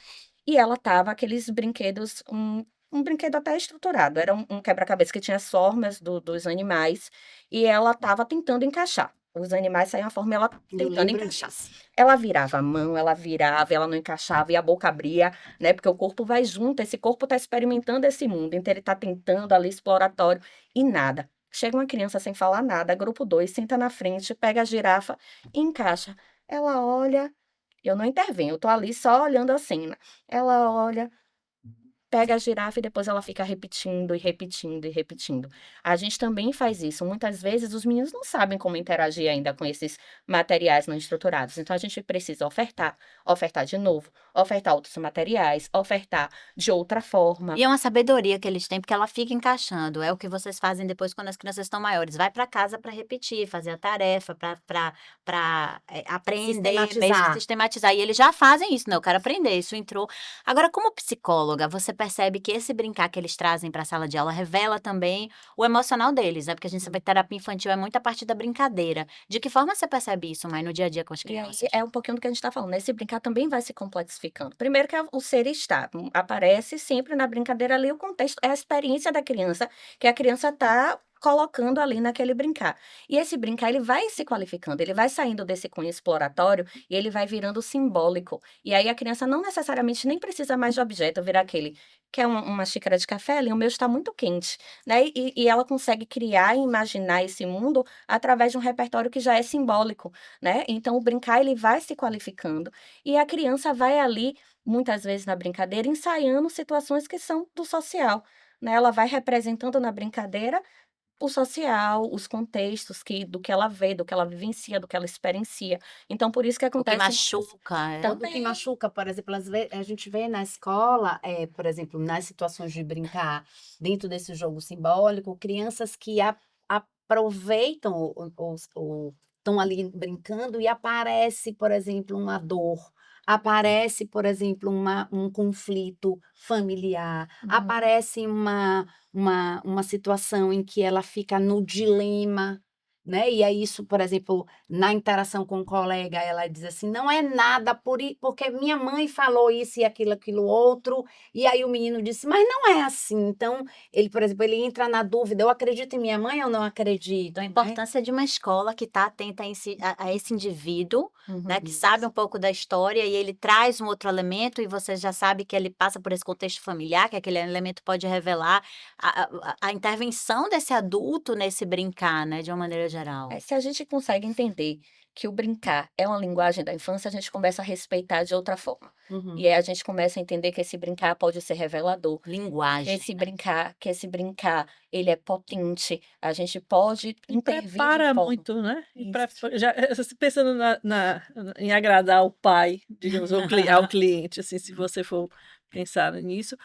e ela tava aqueles brinquedos, um brinquedo até estruturado, era um quebra-cabeça que tinha as formas dos animais, e ela estava tentando encaixar. Os animais saíam a forma e ela eu tentando lembro encaixar. disso. Ela virava a mão, ela virava, ela não encaixava e a boca abria, né, porque o corpo vai junto, esse corpo está experimentando esse mundo, então ele está tentando ali exploratório e nada. Chega uma criança sem falar nada, grupo 2 senta na frente, pega a girafa e encaixa. Ela olha, eu não intervenho, eu tô ali só olhando a cena. Ela olha, pega a girafa e depois ela fica repetindo e repetindo e repetindo. A gente também faz isso. Muitas vezes os meninos não sabem como interagir ainda com esses materiais não estruturados. Então a gente precisa ofertar, ofertar de novo, ofertar outros materiais, ofertar de outra forma. E é uma sabedoria que eles têm, porque ela fica encaixando. É o que vocês fazem depois quando as crianças estão maiores. Vai para casa para repetir, fazer a tarefa, para aprender mesmo, Sistematizar. sistematizar. E eles já fazem isso, né? Eu quero aprender, isso entrou. Agora, como psicóloga, você percebe que esse brincar que eles trazem para a sala de aula revela também o emocional deles, né? Porque a gente sabe que terapia infantil é muito a partir da brincadeira. De que forma você percebe isso, mãe, no dia a dia com as E aí crianças? é um pouquinho do que a gente está falando, né, esse brincar também vai se complexificando. Primeiro que o ser estar, aparece sempre na brincadeira ali o contexto, é a experiência da criança, que a criança está colocando ali naquele brincar. E esse brincar ele vai se qualificando, ele vai saindo desse cunho exploratório e ele vai virando simbólico. E aí a criança não necessariamente nem precisa mais de objeto, virar aquele, quer uma xícara de café ali, o meu está muito quente, né, e ela consegue criar e imaginar esse mundo através de um repertório que já é simbólico, né? Então o brincar ele vai se qualificando e a criança vai ali, muitas vezes na brincadeira, ensaiando situações que são do social, né? Ela vai representando na brincadeira o social, os contextos do que ela vê, do que ela vivencia, do que ela experiencia. Então por isso que O que acontece muitas machuca, é. Ou do que também. machuca, por exemplo, a gente vê na escola, por exemplo, nas situações de brincar dentro desse jogo simbólico, crianças que aproveitam estão ali brincando e aparece, por exemplo, uma dor, aparece, por exemplo, um conflito familiar, Uhum. aparece uma situação em que ela fica no dilema, né? E aí isso, por exemplo, na interação com o colega, ela diz assim, não é nada porque minha mãe falou isso e aquilo outro, e aí o menino disse, mas não é assim. Então, ele, por exemplo, ele entra na dúvida, eu acredito em minha mãe ou não acredito, Então, a né? importância de uma escola que está atenta a esse indivíduo, né, que sabe um pouco da história e ele traz um outro elemento e você já sabe que ele passa por esse contexto familiar, que aquele elemento pode revelar a intervenção desse adulto nesse brincar, né, de uma maneira geral. Se a gente consegue entender que o brincar é uma linguagem da infância, a gente começa a respeitar de outra forma. Uhum. E aí a gente começa a entender que esse brincar pode ser revelador, que Linguagem, esse brincar, ele é potente, a gente pode E intervir de prepara forma. muito, né? E Isso. já pensando em agradar o pai, digamos, ao cliente, assim, se você for pensar nisso.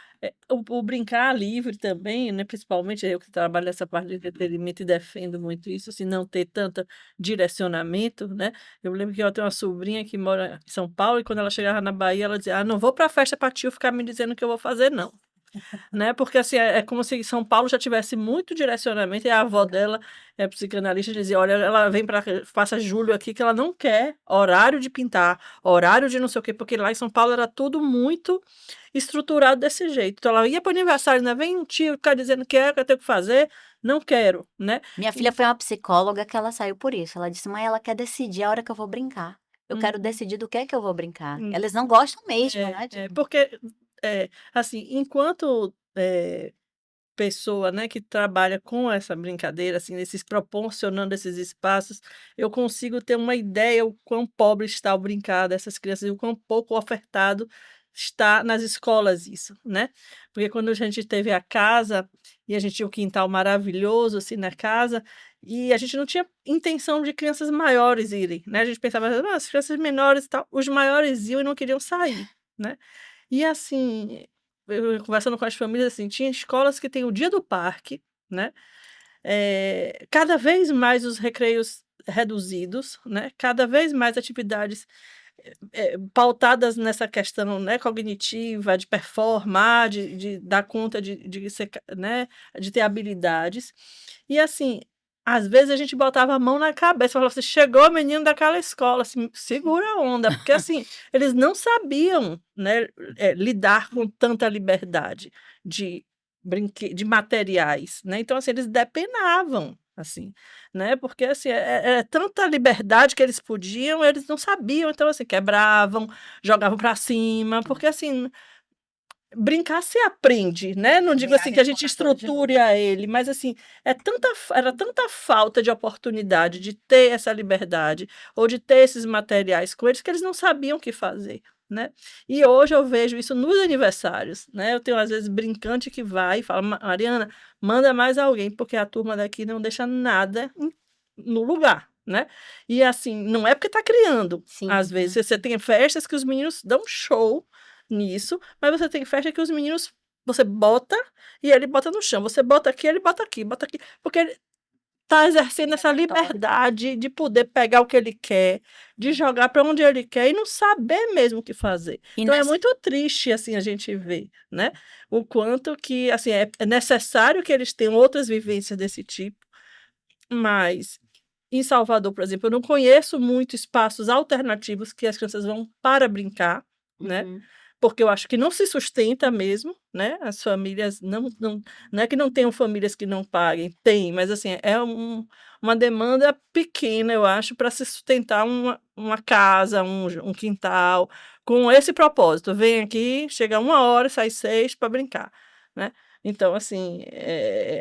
O brincar livre também, né? Principalmente eu que trabalho nessa parte de entretenimento e defendo muito isso, assim, não ter tanto direcionamento, né? Eu lembro que eu tenho uma sobrinha que mora em São Paulo e quando ela chegava na Bahia, ela dizia: "Ah, não vou pra festa pra tio ficar me dizendo o que eu vou fazer, não." Né, porque assim, é como se São Paulo já tivesse muito direcionamento, e a avó dela é psicanalista, dizia: "Olha, ela vem para passa julho aqui que ela não quer horário de pintar, horário de não sei o quê", porque lá em São Paulo era tudo muito estruturado desse jeito. Então ela ia para o aniversário, né, vem um tio ficar dizendo que eu tenho que fazer, não quero, né. Minha filha foi uma psicóloga que ela saiu por isso, ela disse: "Mãe, ela quer decidir a hora que eu vou brincar. Eu quero Uhum, decidir do que é que eu vou brincar". hum. Eles não gostam mesmo, né, Porque, assim, enquanto, pessoa, né, que trabalha com essa brincadeira, assim, proporcionando esses espaços, eu consigo ter uma ideia o quão pobre está o brincar dessas crianças e o quão pouco ofertado está nas escolas isso, né. Porque quando a gente teve a casa, e a gente tinha um quintal maravilhoso, assim, na casa, e a gente não tinha intenção de crianças maiores irem, né, a gente pensava: "Ah, as crianças menores e tal", os maiores iam e não queriam sair, né. E assim, eu conversando com as famílias, assim, tinha escolas que tem o dia do parque, né, cada vez mais os recreios reduzidos, né, cada vez mais atividades, pautadas nessa questão, né, cognitiva, de performar, de dar conta de ser né, de ter habilidades. E assim, às vezes a gente botava a mão na cabeça, falava assim: "Chegou o menino daquela escola, assim, segura a onda", porque assim, eles não sabiam, né, lidar com tanta liberdade de de materiais, né, então assim, eles depenavam, assim, né, porque assim, é tanta liberdade que eles podiam, eles não sabiam, então assim, quebravam, jogavam pra cima, porque assim, brincar se aprende, né, não digo Virar assim que a gente recordatório de estruture a ele, mas assim, era tanta falta de oportunidade de ter essa liberdade, ou de ter esses materiais com eles, que eles não sabiam o que fazer, né. E hoje eu vejo isso nos aniversários, né, eu tenho às vezes brincante que vai e fala: Mariana, manda mais alguém, porque a turma daqui não deixa nada no lugar", né. E assim, não é porque está criando, Sim. às vezes você tem festas que os meninos dão show nisso, mas você tem festa que os meninos você bota e ele bota no chão, você bota aqui, ele bota aqui, porque ele tá exercendo essa aleatório. liberdade de poder pegar o que ele quer, de jogar para onde ele quer e não saber mesmo o que fazer. E Então é nessa muito triste, assim, a gente ver, né, o quanto que, assim, é necessário que eles tenham outras vivências desse tipo, mas em Salvador, por exemplo, eu não conheço muito espaços alternativos que as crianças vão para brincar, né. Uhum. Porque eu acho que não se sustenta mesmo, né, as famílias não é que não tenham famílias que não paguem, tem, mas assim, é uma demanda pequena, eu acho, para se sustentar uma casa, um quintal, com esse propósito: "Vem aqui, chega 1 hora, sai 6 para brincar", né. Então assim,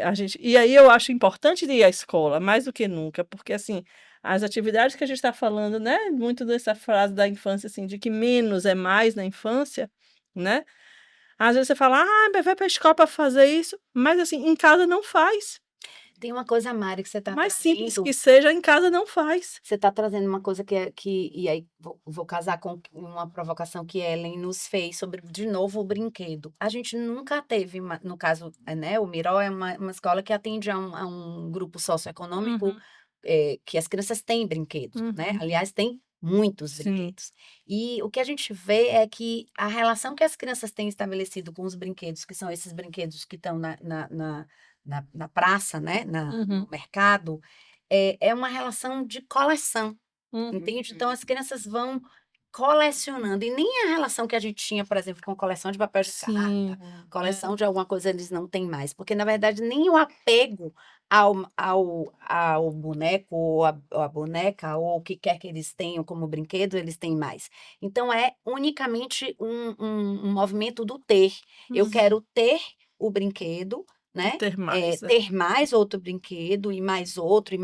a gente e aí eu acho importante ir à escola, mais do que nunca, porque assim, as atividades que a gente está falando, né, muito dessa frase da infância, assim, de que menos é mais na infância, né, às vezes você fala: "Ah, mas vai para a escola para fazer isso", mas assim, em casa não faz. Tem uma coisa, Mari, que você está Mais simples trazendo. que seja, em casa não faz. Você está trazendo uma coisa e aí vou casar com uma provocação que Ellen nos fez sobre, de novo, o brinquedo. A gente nunca teve, no caso, né, o Miró é uma escola que atende a um grupo socioeconômico Uhum. que as crianças têm brinquedos, né? Uhum. Aliás, tem muitos Sim. brinquedos. E o que a gente vê é que a relação que as crianças têm estabelecido com os brinquedos, que são esses brinquedos que estão na praça, né, Uhum. no mercado, é uma relação de coleção, Uhum. entende? Então, as crianças vão colecionando, e nem a relação que a gente tinha, por exemplo, com coleção de papel de carta, Sim. coleção de alguma coisa, eles não têm mais, porque, na verdade, nem o apego ao boneco, ou a boneca, ou o que quer que eles tenham como brinquedo, eles têm mais. Então, é unicamente um movimento do ter. Eu Uhum. quero ter o brinquedo, né? Ter mais. Ter mais outro brinquedo, e mais outro,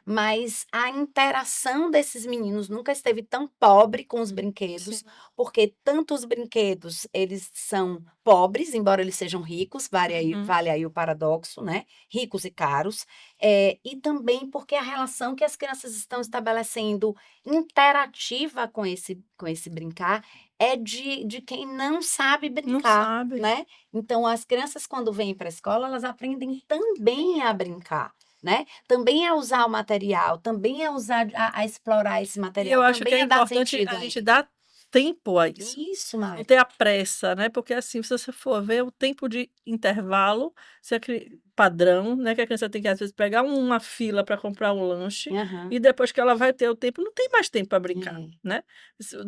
mas a interação desses meninos nunca esteve tão pobre com os brinquedos, Sim. porque tanto os brinquedos, eles são pobres, embora eles sejam ricos, Uhum. vale aí o paradoxo, né? Ricos e caros, e também porque a relação que as crianças estão estabelecendo interativa com esse brincar é de quem não sabe Não brincar, sabe. né? Então, as crianças, quando vêm para a escola, elas aprendem também a brincar, né? Também a usar o material, também a usar, a explorar esse E material, eu acho que também é a dar importante sentido a a gente ele. dar tempo a isso. Isso, Não Mari. ter a pressa, né? Porque assim, se você for ver o tempo de intervalo, se a padrão, né? Que a criança tem que, às vezes, pegar uma fila para comprar um lanche, Aham. e depois que ela vai ter o tempo, não tem mais tempo para brincar, É. né?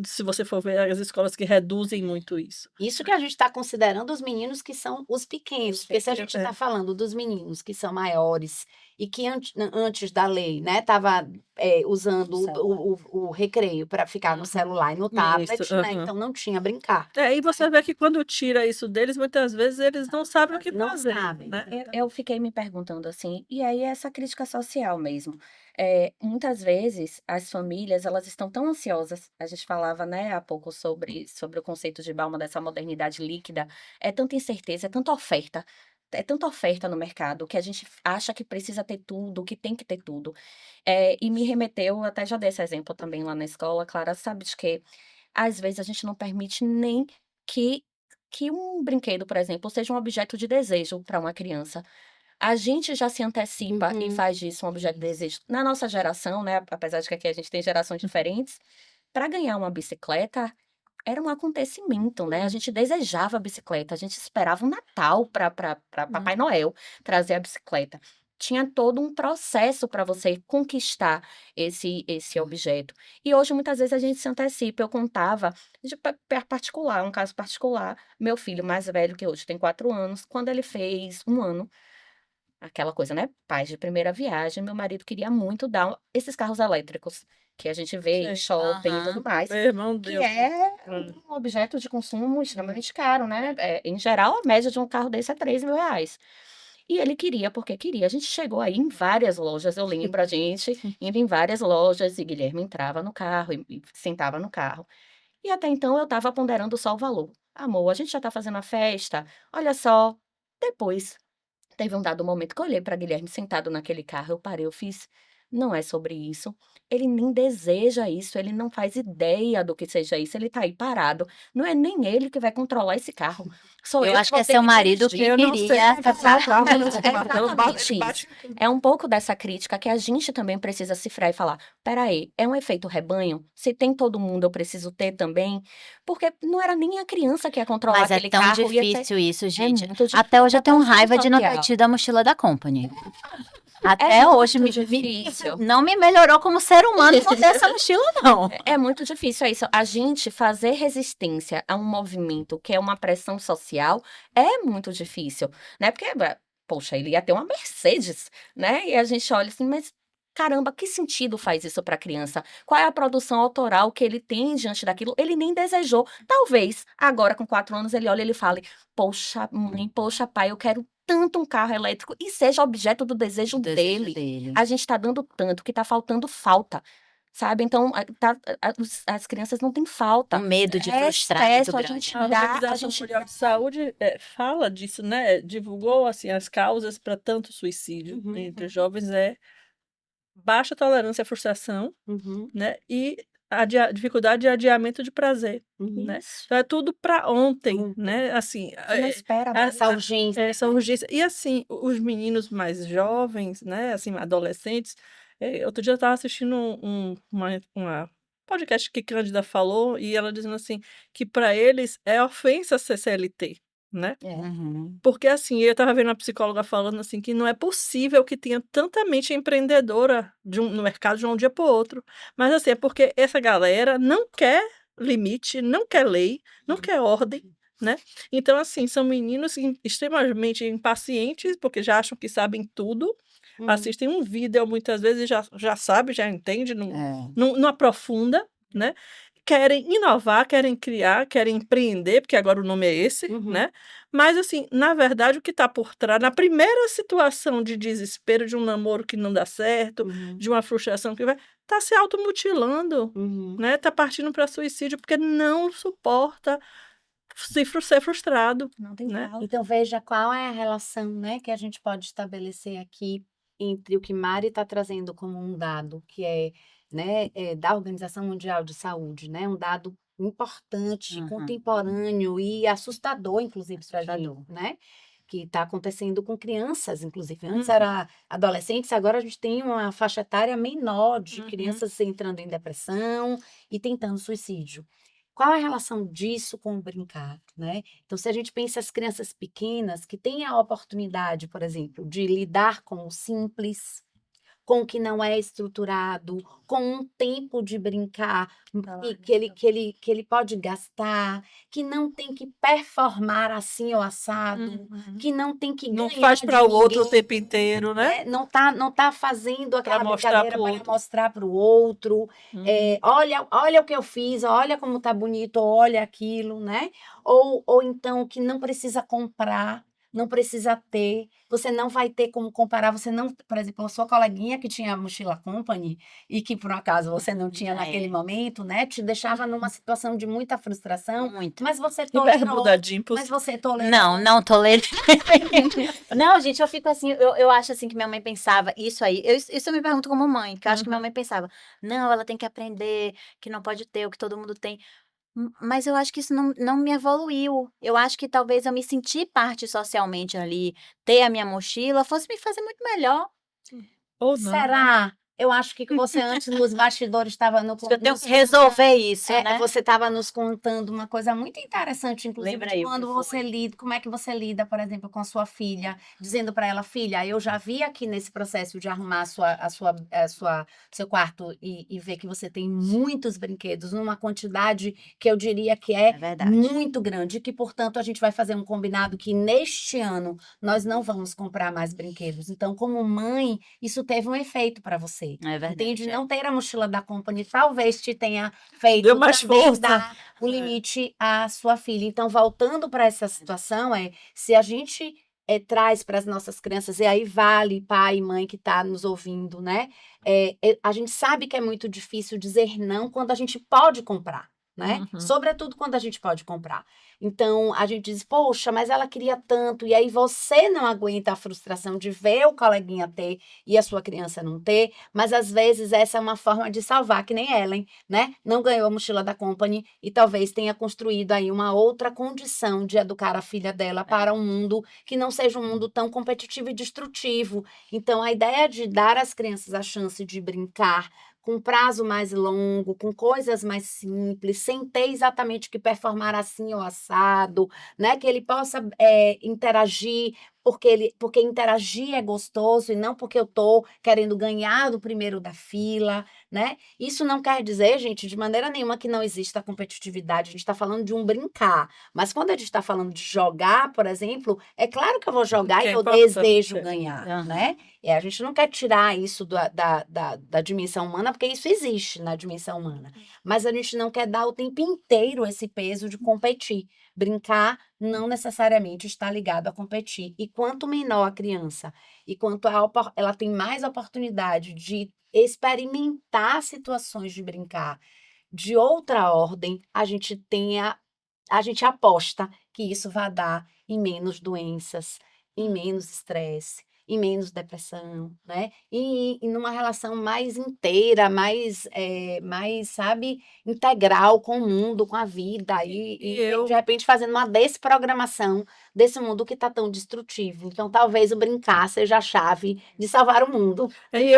Se você for ver as escolas que reduzem muito isso. Isso que a gente está considerando os meninos que são os pequenos, porque se a gente está É. falando dos meninos que são maiores e que antes da lei, né, estava usando O celular. o recreio para ficar no Uhum. celular e no Isso, tablet, né, aham. então não tinha brincar. E você vê que quando tira isso deles, muitas vezes eles não sabem o que Não fazer, sabem. né? Eu fiquei me perguntando assim, e aí essa crítica social mesmo. Muitas vezes as famílias elas estão tão ansiosas. A gente falava, né, há pouco sobre o conceito de Bauman dessa modernidade líquida. É tanta incerteza, é tanta oferta. É tanta oferta no mercado que a gente acha que precisa ter tudo, que tem que ter tudo. E me remeteu, até já dei esse exemplo também lá na escola, Clara, sabe de que às vezes a gente não permite nem que que um brinquedo, por exemplo, seja um objeto de desejo para uma criança. A gente já se antecipa e Uhum. faz disso um objeto de desejo. Na nossa geração, né, apesar de que aqui a gente tem gerações diferentes, para ganhar uma bicicleta era um acontecimento, né? A gente desejava a bicicleta, a gente esperava o Natal para Papai Noel trazer a bicicleta. Tinha todo um processo para você conquistar esse objeto. E hoje, muitas vezes, a gente se antecipa. Eu contava particular, um caso particular. Meu filho mais velho, que hoje tem 4 anos, quando ele fez 1 ano, aquela coisa, né? Pais de primeira viagem, meu marido queria muito dar esses carros elétricos que a gente vê em Sei. shopping e tudo Aham. mais. Meu irmão Que deu. é um objeto de consumo extremamente caro, né? Em geral, a média de um carro desse é R$ 3.000. E ele queria, porque queria. A gente chegou aí em várias lojas, eu lembro, a gente indo em várias lojas, e Guilherme entrava no carro e sentava no carro. E até então eu estava ponderando só o valor. Amor, a gente já está fazendo a festa, olha só. Depois, teve um dado momento que eu olhei para Guilherme sentado naquele carro, eu parei, eu fiz, não é sobre isso. Ele nem deseja isso, ele não faz ideia do que seja isso, ele tá aí parado. Não é nem ele que vai controlar esse carro. Sou Eu eu acho que que vou é ter seu que marido que dirigir. Eu não sei queria como passar o carro nesse É carro. Ele exatamente bate isso. em tudo. É um pouco dessa crítica que a gente também precisa cifrar e falar: peraí, é um efeito rebanho? Se tem todo mundo, eu preciso ter também? Porque não era nem a criança que ia controlar Mas é aquele tão carro, ia ter. difícil isso, É gente. muito Até hoje difícil, eu é tenho pressão raiva de não ter social. tido a mochila da Company. É Até hoje muito me difícil. não me melhorou como ser humano não ter essa mochila não. É muito difícil, é isso. A gente fazer resistência a um movimento que é uma pressão social é muito difícil, né? Porque, poxa, ele ia ter uma Mercedes, né? E a gente olha assim, mas caramba, que sentido faz isso para a criança? Qual é a produção autoral que ele tem diante daquilo? Ele nem desejou. Talvez agora, com 4 anos, ele olhe e ele fale: poxa, mãe, poxa, pai, eu quero tanto um carro elétrico e seja objeto do desejo O desejo dele. dele. A gente está dando tanto que está faltando falta. sabe? Então, as crianças não têm falta. Um medo de É frustrar muito excesso, a grande. gente A dá, a Organização gente Mundial de Saúde fala disso, né? Divulgou assim as causas para tanto suicídio Uhum, entre os jovens baixa tolerância à frustração, uhum, né? E dificuldade de adiamento de prazer, né? isso. Então é tudo para ontem, Ontem. né? Assim, você não espera mais. Essa urgência. essa urgência. E assim, os meninos mais jovens, né? Assim, adolescentes. Outro dia eu estava assistindo uma podcast que Cândida falou e ela dizendo assim que para eles é ofensa ser CLT, né? Uhum. Porque assim, eu estava vendo a psicóloga falando assim que não é possível que tenha tanta mente empreendedora no mercado de um dia para o outro. Mas assim, é porque essa galera não quer limite, não quer lei, não quer ordem, né? Então, assim, são meninos extremamente impacientes, porque já acham que sabem tudo, Uhum. assistem um vídeo muitas vezes e já sabe, já entende, É. não aprofunda, né? Querem inovar, querem criar, querem empreender, porque agora o nome é esse, Uhum. né? Mas, assim, na verdade, o que está por trás, na primeira situação de desespero, de um namoro que não dá certo, Uhum. de uma frustração que vai, está se automutilando, Uhum. né? Está partindo para suicídio, porque não suporta ser frustrado, Não tem né? falta. Então veja qual é a relação, né, que a gente pode estabelecer aqui entre o que Mari está trazendo como um dado, que é, né, da Organização Mundial de Saúde, né, um dado importante, Uhum. contemporâneo e assustador, inclusive, para a gente, Assustador. né, que está acontecendo com crianças, inclusive. Antes Uhum. era adolescentes, agora a gente tem uma faixa etária menor de Uhum. crianças entrando em depressão e tentando suicídio. Qual a relação disso com o brincar, né? Então, se a gente pensa as crianças pequenas que têm a oportunidade, por exemplo, de lidar com o simples, com o que não é estruturado, com um tempo de brincar que ele pode gastar, que não tem que performar assim ou assado, Uhum. que não tem que Não ganhar faz de para o outro o ninguém, tempo inteiro, né? né? Não tá fazendo Para aquela mostrar brincadeira para o para outro. mostrar para o outro. Uhum. Olha o que eu fiz, olha como tá bonito, olha aquilo, né? Ou então que não precisa comprar, não precisa ter, você não vai ter como comparar, você não, por exemplo, a sua coleguinha que tinha a mochila Company e que por um acaso você não tinha naquele momento, né? Te deixava numa situação de muita frustração, Muito. mas você E bermuda tolerou, Dimples. mas você tolerou. Não tolerei. Não, gente, eu fico assim, eu acho assim que minha mãe pensava isso aí. Isso eu me pergunto como mãe, que eu acho que minha Uhum. mãe pensava, não, ela tem que aprender, que não pode ter o que todo mundo tem. Mas eu acho que isso não me evoluiu. Eu acho que talvez eu me sentir parte socialmente ali, ter a minha mochila, fosse me fazer muito melhor. Ou não, né? Será? Eu acho que você antes nos bastidores estava Acho que eu tenho que resolver isso, né? você estava nos contando uma coisa muito interessante, inclusive, Lembra de aí o que quando você foi? lida, como é que você lida, por exemplo, com a sua filha, dizendo para ela, filha, eu já vi aqui nesse processo de arrumar seu quarto e ver que você tem muitos brinquedos, numa quantidade que eu diria que É é verdade. muito grande, e que, portanto, a gente vai fazer um combinado que neste ano nós não vamos comprar mais brinquedos. Então, como mãe, isso teve um efeito para você. É Entende? verdade. Não ter a mochila da Company talvez te tenha feito Deu mais também força. dar o limite à sua filha. Então, voltando para essa situação, se a gente traz para as nossas crianças, e aí vale pai e mãe que está nos ouvindo, né? A gente sabe que é muito difícil dizer não quando a gente pode comprar, né? Uhum. Sobretudo quando a gente pode comprar. Então, a gente diz, poxa, mas ela queria tanto, e aí você não aguenta a frustração de ver o coleguinha ter e a sua criança não ter, mas às vezes essa é uma forma de salvar, que nem Ellen, né? Não ganhou a mochila da Company e talvez tenha construído aí uma outra condição de educar a filha dela para um mundo que não seja um mundo tão competitivo e destrutivo. Então, a ideia de dar às crianças a chance de brincar com prazo mais longo, com coisas mais simples, sem ter exatamente que performar assim ou assado, né? Que ele possa interagir porque interagir é gostoso e não porque eu estou querendo ganhar do primeiro da fila, né? Isso não quer dizer, gente, de maneira nenhuma que não exista competitividade. A gente está falando de um brincar. Mas quando a gente está falando de jogar, por exemplo, é claro que eu vou jogar Que e é eu importante. desejo ganhar, Aham. né? A gente não quer tirar isso da dimensão humana, porque isso existe na dimensão humana. Mas a gente não quer dar o tempo inteiro esse peso de competir, Brincar não necessariamente está ligado a competir. E quanto menor a criança, e quanto ela tem mais oportunidade de experimentar situações de brincar de outra ordem, a gente aposta que isso vai dar em menos doenças, em menos estresse, em menos depressão, né? E numa relação mais inteira, mais, sabe, integral com o mundo, com a vida, E e de eu repente fazendo uma desprogramação desse mundo que está tão destrutivo. Então, talvez o brincar seja a chave de salvar o mundo.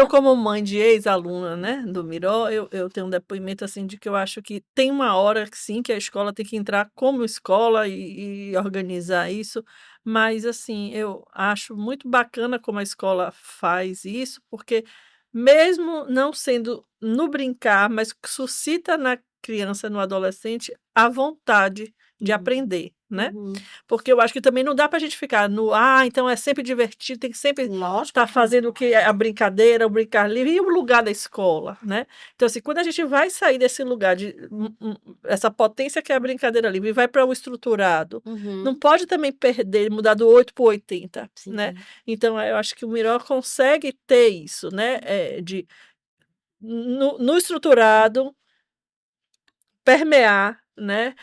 como mãe de ex-aluna, né, do Miró, eu tenho um depoimento, assim, de que eu acho que tem uma hora que sim, que a escola tem que entrar como escola e organizar isso, mas, assim, eu acho muito bacana como a escola faz isso, porque mesmo não sendo no brincar, mas suscita na criança, no adolescente, a vontade de Uhum. aprender, né. Uhum. Porque eu acho que também não dá pra gente ficar no: "Ah, então é sempre divertido, tem que sempre Lógico tá que fazendo o que é a brincadeira, o brincar livre", e o lugar da escola, né. Então, assim, quando a gente vai sair desse lugar de essa potência que é a brincadeira livre e vai para o estruturado, não Uhum. pode também perder, mudar do 8 para o 80, né. Sim. Então, eu acho que o Miró consegue ter isso, né, de no estruturado permear, né,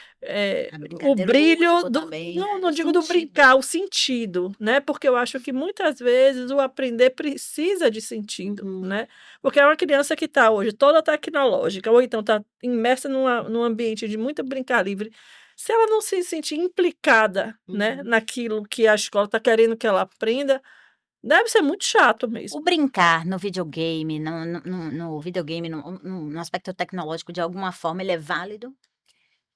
A o brincadeira, o brilho lúdico do também. não O digo do sentido. brincar, o sentido, né, porque eu acho que muitas vezes o aprender precisa de sentido, Uhum. né, porque é uma criança que está hoje toda tecnológica ou então está imersa num ambiente de muito brincar livre, se ela não se sentir implicada, né, Uhum. naquilo que a escola está querendo que ela aprenda, deve ser muito chato O mesmo. brincar no videogame, no videogame, no aspecto tecnológico, de alguma forma, ele é válido?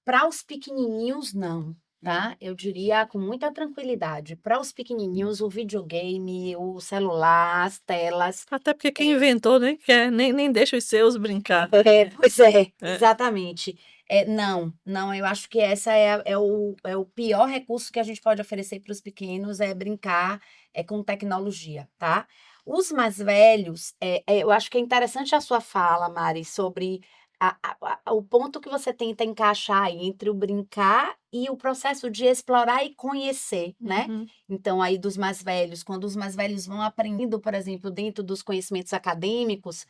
Para os pequenininhos, não, tá? Eu diria com muita tranquilidade. Para os pequenininhos, o videogame, o celular, as telas. Até porque quem inventou nem quer, nem deixa os seus brincar. Pois é, É. exatamente. Não, eu acho que essa é o pior recurso que a gente pode oferecer para os pequenos, é brincar com tecnologia, tá? Os mais velhos, eu acho que é interessante a sua fala, Mari, sobre o ponto que você tenta encaixar aí entre o brincar e o processo de explorar e conhecer, né? Uhum. Então, aí dos mais velhos, quando os mais velhos vão aprendendo, por exemplo, dentro dos conhecimentos acadêmicos,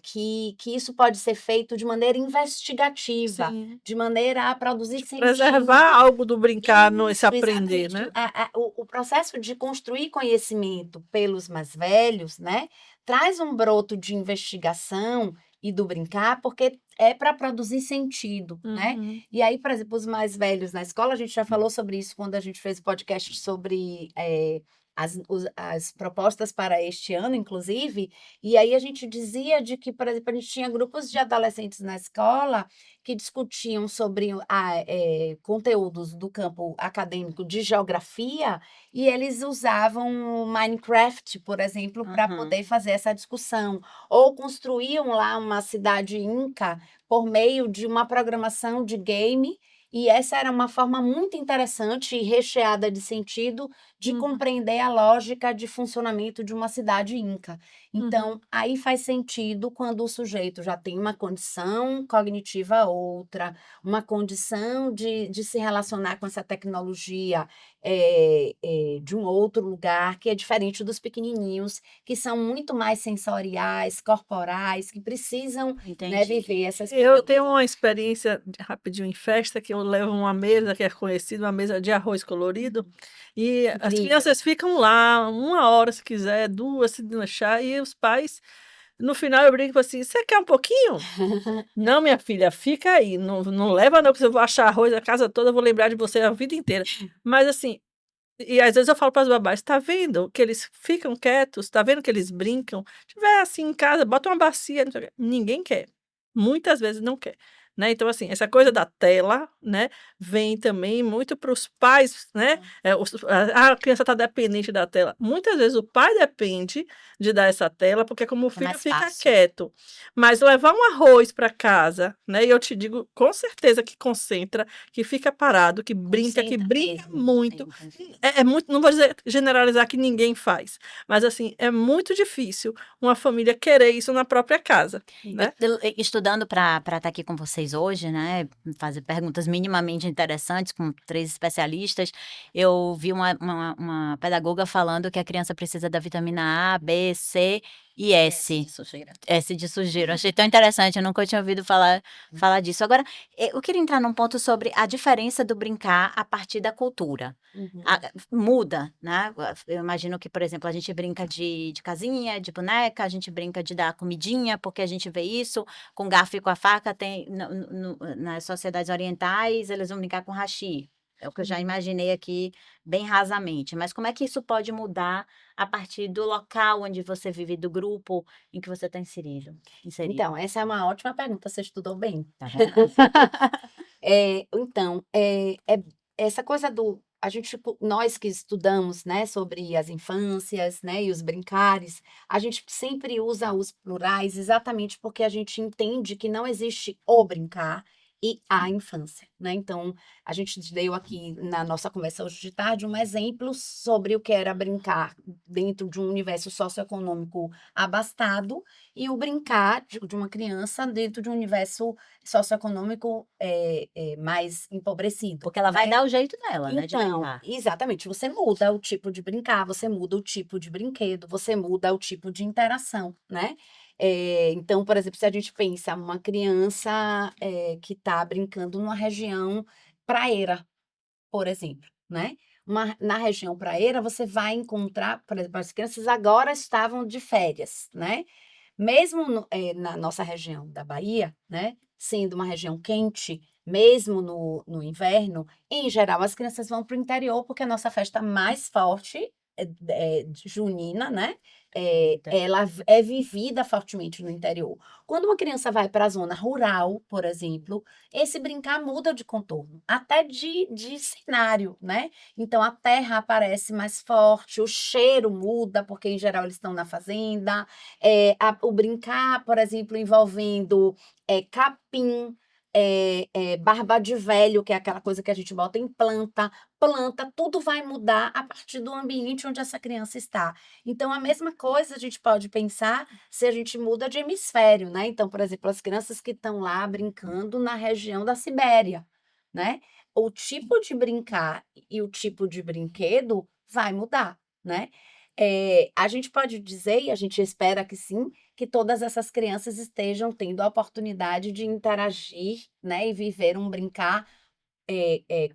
que isso pode ser feito de maneira investigativa, Sim. de maneira a produzir Preservar sentido. algo do brincar no esse Isso, aprender, exatamente. né. O processo de construir conhecimento pelos mais velhos, né, traz um broto de investigação e do brincar, porque é para produzir sentido, né. Uhum. E aí, por exemplo, os mais velhos na escola, a gente já falou sobre isso quando a gente fez o podcast sobre, as propostas para este ano, inclusive, e aí a gente dizia de que, por exemplo, a gente tinha grupos de adolescentes na escola que discutiam sobre conteúdos do campo acadêmico de geografia, e eles usavam o Minecraft, por exemplo, para Aham. poder fazer essa discussão. Ou construíam lá uma cidade inca por meio de uma programação de game, e essa era uma forma muito interessante e recheada de sentido de Uhum. compreender a lógica de funcionamento de uma cidade inca. Uhum. Então, aí faz sentido quando o sujeito já tem uma condição cognitiva outra, uma condição de se relacionar com essa tecnologia de um outro lugar, que é diferente dos pequenininhos, que são muito mais sensoriais, corporais, que precisam, né, Entendi. viver essa Eu experiência. tenho uma experiência rapidinho em festa, que eu levo uma mesa que é conhecida, uma mesa de arroz colorido, e as Incrível. crianças ficam lá 1 hora se quiser, 2 se lanchar, e os pais no final eu brinco assim: "Você quer um pouquinho?". "Não, minha filha, fica aí, não leva não, porque eu vou achar arroz a casa toda, eu vou lembrar de você a vida inteira". Mas assim, e às vezes eu falo para as babás: "Tá vendo que eles ficam quietos? Tá vendo que eles brincam? Tiver assim em casa, bota uma bacia, não sei o quê". Ninguém quer, muitas vezes não quer, né. Então assim, essa coisa da tela, né, vem também muito para os pais, né, a criança tá dependente da tela. Muitas vezes o pai depende de dar essa tela, porque como o É filho mais fica fácil. quieto, mas levar um arroz para casa, né, e eu te digo com certeza que concentra, que fica parado, que Concentra brinca mesmo. muito, é muito, não vou dizer generalizar que ninguém faz, mas assim, é muito difícil uma família querer isso na própria casa, né. Estudando para estar aqui com você vocês hoje, né, fazer perguntas minimamente interessantes com 3 especialistas, eu vi uma pedagoga falando que a criança precisa da vitamina A, B, C e S S. de sujeira. S de sujeira, achei tão interessante, eu nunca tinha ouvido falar disso. Agora, eu queria entrar num ponto sobre a diferença do brincar a partir da cultura. Uhum. Muda, né, eu imagino que, por exemplo, a gente brinca de casinha, de boneca, a gente brinca de dar comidinha, porque a gente vê isso, com garfo e com a faca tem nas sociedades orientais, eles vão brincar com hashi, é o que eu já Uhum. imaginei aqui, bem rasamente. Mas como é que isso pode mudar a partir do local onde você vive, do grupo em que você está inserido? Então, essa é uma ótima pergunta, você estudou bem. Tá vendo? Então, essa coisa do a gente nós que estudamos, né, sobre as infâncias, né, e os brincares, a gente sempre usa os plurais exatamente porque a gente entende que não existe o brincar e a infância, né. Então, a gente deu aqui na nossa conversa hoje de tarde um exemplo sobre o que era brincar dentro de um universo socioeconômico abastado e o brincar de uma criança dentro de um universo socioeconômico, mais empobrecido, Porque ela vai né. dar o jeito dela, né, de Então, brincar. exatamente, você muda o tipo de brincar, você muda o tipo de brinquedo, você muda o tipo de interação, né. Então, por exemplo, se a gente pensa uma criança, que está brincando numa região praeira, por exemplo, né. Na região praeira, você vai encontrar, por exemplo, as crianças agora estavam de férias, né. Mesmo na nossa região da Bahia, né, sendo uma região quente, mesmo no inverno, em geral as crianças vão para o interior, porque a nossa festa mais forte, junina, né, ela é vivida fortemente no interior. Quando uma criança vai para a zona rural, por exemplo, esse brincar muda de contorno, até de cenário, né. Então a terra aparece mais forte, o cheiro muda, porque em geral eles estão na fazenda, o brincar, por exemplo, envolvendo, capim, barba de velho, que é aquela coisa que a gente bota em planta, tudo vai mudar a partir do ambiente onde essa criança está. Então a mesma coisa a gente pode pensar se a gente muda de hemisfério, né. Então, por exemplo, as crianças que estão lá brincando na região da Sibéria, né, o tipo de brincar e o tipo de brinquedo vai mudar, né. A gente pode dizer, e a gente espera que sim, que todas essas crianças estejam tendo a oportunidade de interagir, né, e viver um brincar,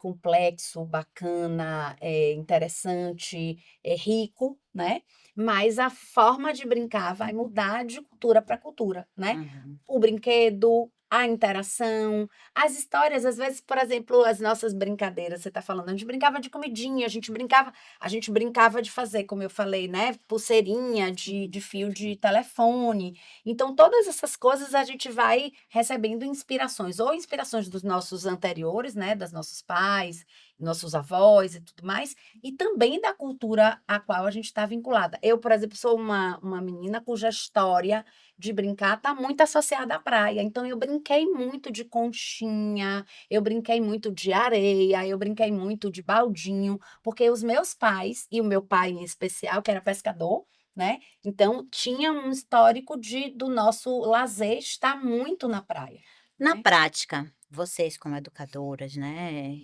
complexo, bacana, interessante, rico, né, mas a forma de brincar vai mudar de cultura para cultura, né. Uhum. O brinquedo, a interação, as histórias, às vezes, por exemplo, as nossas brincadeiras, você está falando, a gente brincava de comidinha, a gente brincava de fazer, como eu falei, né, pulseirinha de fio de telefone. Então, todas essas coisas a gente vai recebendo inspirações, ou inspirações dos nossos anteriores, né, dos nossos pais, nossos avós e tudo mais, e também da cultura a qual a gente está vinculada. Eu, por exemplo, sou uma menina cuja história de brincar está muito associada à praia, então eu brinquei muito de conchinha, eu brinquei muito de areia, eu brinquei muito de baldinho, porque os meus pais, e o meu pai em especial, que era pescador, né, então tinha um histórico do nosso lazer estar muito na praia, Na né. prática, vocês como educadoras, né,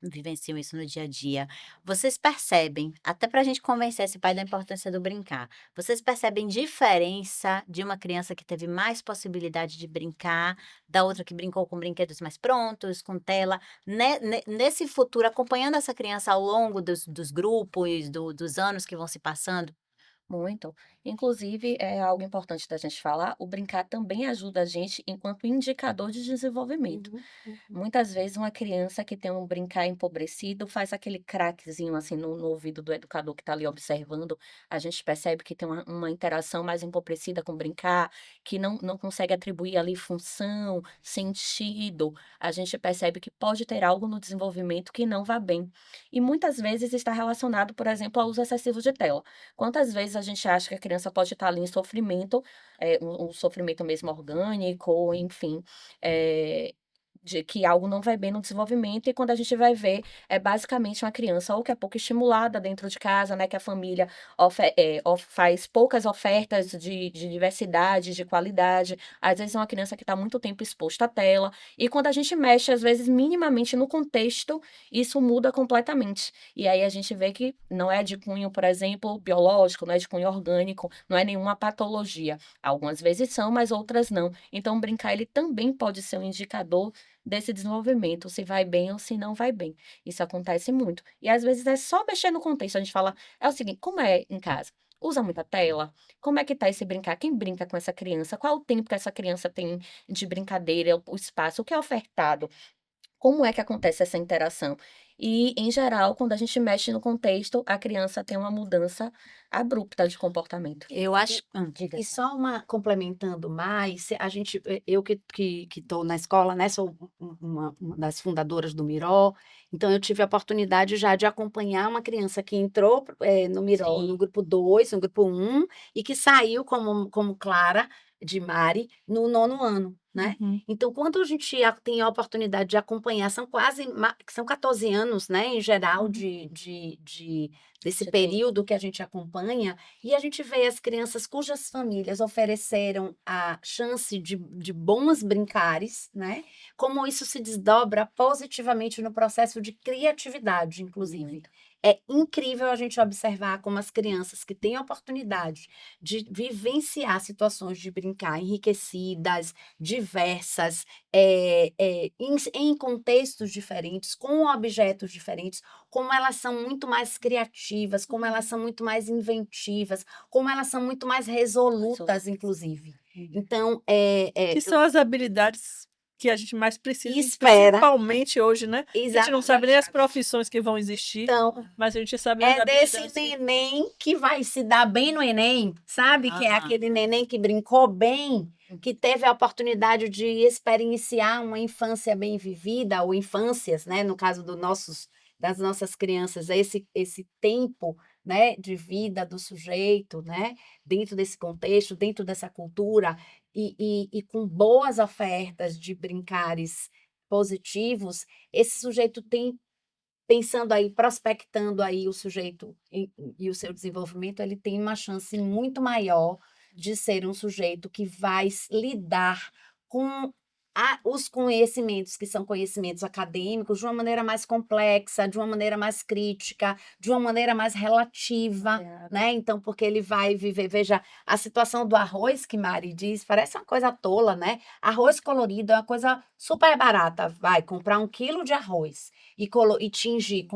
vivenciam isso no dia a dia, vocês percebem, até para a gente convencer esse pai da importância do brincar, vocês percebem diferença de uma criança que teve mais possibilidade de brincar, da outra que brincou com brinquedos mais prontos, com tela, nesse futuro, acompanhando essa criança ao longo dos grupos, dos anos que vão se passando? Muito. Inclusive, é algo importante da gente falar, o brincar também ajuda a gente enquanto indicador de desenvolvimento. Uhum, uhum. Muitas vezes uma criança que tem um brincar empobrecido faz aquele craquezinho assim no ouvido do educador que está ali observando. A gente percebe que tem uma interação mais empobrecida com o brincar, que não consegue atribuir ali função, sentido. A gente percebe que pode ter algo no desenvolvimento que não vá bem. E muitas vezes está relacionado, por exemplo, ao uso excessivo de tela. Quantas vezes a gente acha que a criança pode estar ali em sofrimento, um sofrimento mesmo orgânico, ou enfim, eh, de que algo não vai bem no desenvolvimento, e quando a gente vai ver, é basicamente uma criança ou que é pouco estimulada dentro de casa, né, que a família faz poucas ofertas de diversidade, de qualidade, às vezes é uma criança que está muito tempo exposta à tela, e quando a gente mexe, às vezes, minimamente no contexto, isso muda completamente. E aí a gente vê que não é de cunho, por exemplo, biológico, não é de cunho orgânico, não é nenhuma patologia. Algumas vezes são, mas outras não. Então, brincar ele também pode ser um indicador desse desenvolvimento, se vai bem ou se não vai bem. Isso acontece muito. E às vezes é só mexer no contexto. A gente fala, é o seguinte, como é em casa? Usa muita tela? Como é que tá esse brincar? Quem brinca com essa criança? Qual o tempo que essa criança tem de brincadeira, o espaço, o que é ofertado? Como é que acontece essa interação? E, em geral, quando a gente mexe no contexto, a criança tem uma mudança abrupta de comportamento. Eu acho. Diga. E só uma complementando mais, a gente, eu que estou na escola, né, sou uma das fundadoras do Miró, então eu tive a oportunidade já de acompanhar uma criança que entrou no Miró, no Sim. grupo 2, no grupo 1, e que saiu como Clara de Mari no 9º ano, né? Uhum. Então, quando a gente tem a oportunidade de acompanhar, são 14 anos, né, em geral, Uhum. desse De tempo. período que a gente acompanha, e a gente vê as crianças cujas famílias ofereceram a chance de bons brincares, né? Como isso se desdobra positivamente no processo de criatividade, inclusive. Muito. É incrível a gente observar como as crianças que têm a oportunidade de vivenciar situações de brincar enriquecidas, diversas, em contextos diferentes, com objetos diferentes, como elas são muito mais criativas, como elas são muito mais inventivas, como elas são muito mais resolutas, inclusive. Então, Que são as habilidades que a gente mais precisa, espera, principalmente hoje, né? A gente não sabe nem as exatamente. profissões que vão existir, Então, mas a gente sabe as é desse habilidades. neném que vai se dar bem no Enem, sabe? Que é Aham. aquele neném que brincou bem, que teve a oportunidade de experienciar uma infância bem vivida, ou infâncias, né? No caso das nossas crianças, esse tempo, né, de vida do sujeito, né? Dentro desse contexto, dentro dessa cultura, e com boas ofertas de brincares positivos, esse sujeito tem pensando aí, prospectando aí o sujeito e o seu desenvolvimento, ele tem uma chance muito maior de ser um sujeito que vai lidar com os conhecimentos, que são conhecimentos acadêmicos, de uma maneira mais complexa, de uma maneira mais crítica, de uma maneira mais relativa, né? Então, porque ele vai viver, veja, a situação do arroz que Mari diz, parece uma coisa tola, né? Arroz colorido é uma coisa super barata. Vai comprar 1 quilo de arroz e tingir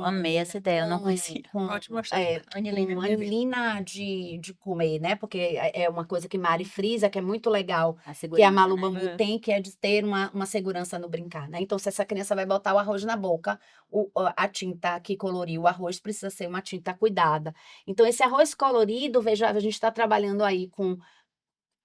Amei essa ideia, eu não conhecia. Pode mostrar. Anilina. com anilina de comer, né? Porque é uma coisa que Mari frisa, que é muito legal, A que a segurança, Malu né? Bambu tem, que é de ter uma segurança no brincar, né? Então, se essa criança vai botar o arroz na boca, a tinta que coloriu o arroz precisa ser uma tinta cuidada. Então, esse arroz colorido, veja, a gente está trabalhando aí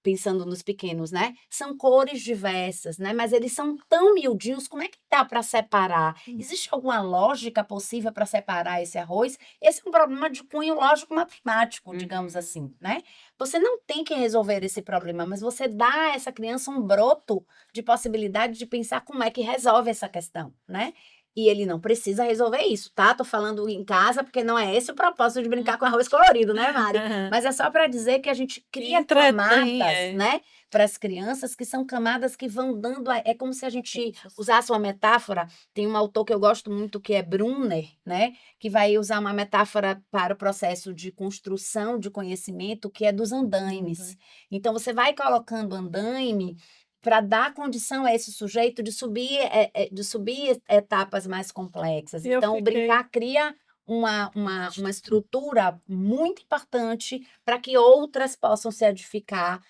pensando nos pequenos, né? São cores diversas, né? Mas eles são tão miudinhos, como é que dá para separar? Existe alguma lógica possível para separar esse arroz? Esse é um problema de cunho lógico-matemático, digamos assim, né? Você não tem que resolver esse problema, mas você dá a essa criança um broto de possibilidade de pensar como é que resolve essa questão, né? E ele não precisa resolver isso, tá? Tô falando em casa porque não é esse o propósito de brincar com arroz colorido, né, Mari? Mas é só para dizer que a gente cria Entretém, camadas, né, para as crianças, que são camadas que vão dando. É como se a gente usasse uma metáfora. Tem um autor que eu gosto muito, que é Brunner, né, que vai usar uma metáfora para o processo de construção de conhecimento, que é dos andaimes. Então, você vai colocando andaime para dar condição a esse sujeito de subir etapas mais complexas. E eu Então, o fiquei. brincar cria uma estrutura muito importante para que outras possam se edificar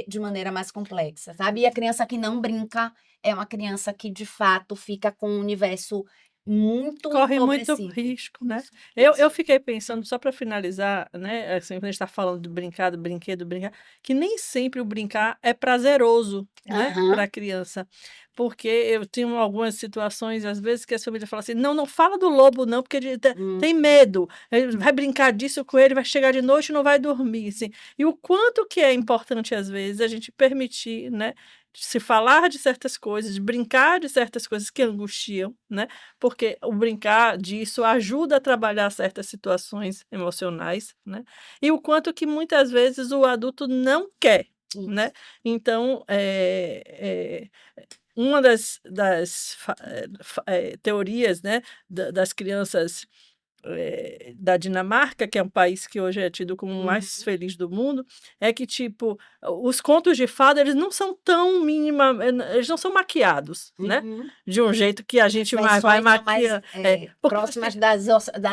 de maneira mais complexa, sabe? E a criança que não brinca é uma criança que, de fato, fica com um universo muito Corre muito empobrecido. risco, né? Eu fiquei pensando, só para finalizar, né? Assim, quando a gente está falando de brincar, do brinquedo, brincar, que nem sempre o brincar é prazeroso, né? Aham. Para a criança. porque eu tenho algumas situações, às vezes, que as famílias falam assim: não, não fala do lobo, não, porque tem medo. Ele vai brincar disso com ele, vai chegar de noite e não vai dormir. Assim. E o quanto que é importante, às vezes, a gente permitir, né? Se falar de certas coisas, de brincar de certas coisas que angustiam, né? Porque o brincar disso ajuda a trabalhar certas situações emocionais, né? E o quanto que muitas vezes o adulto não quer, né? Isso. Então, uma das teorias, né, das crianças da Dinamarca, que é um país que hoje é tido como o mais Uhum. feliz do mundo, é que, tipo, os contos de fada, eles não são tão eles não são maquiados, né? Uhum. De um jeito que a As gente vai versões são mais maquiar. Porque próximas das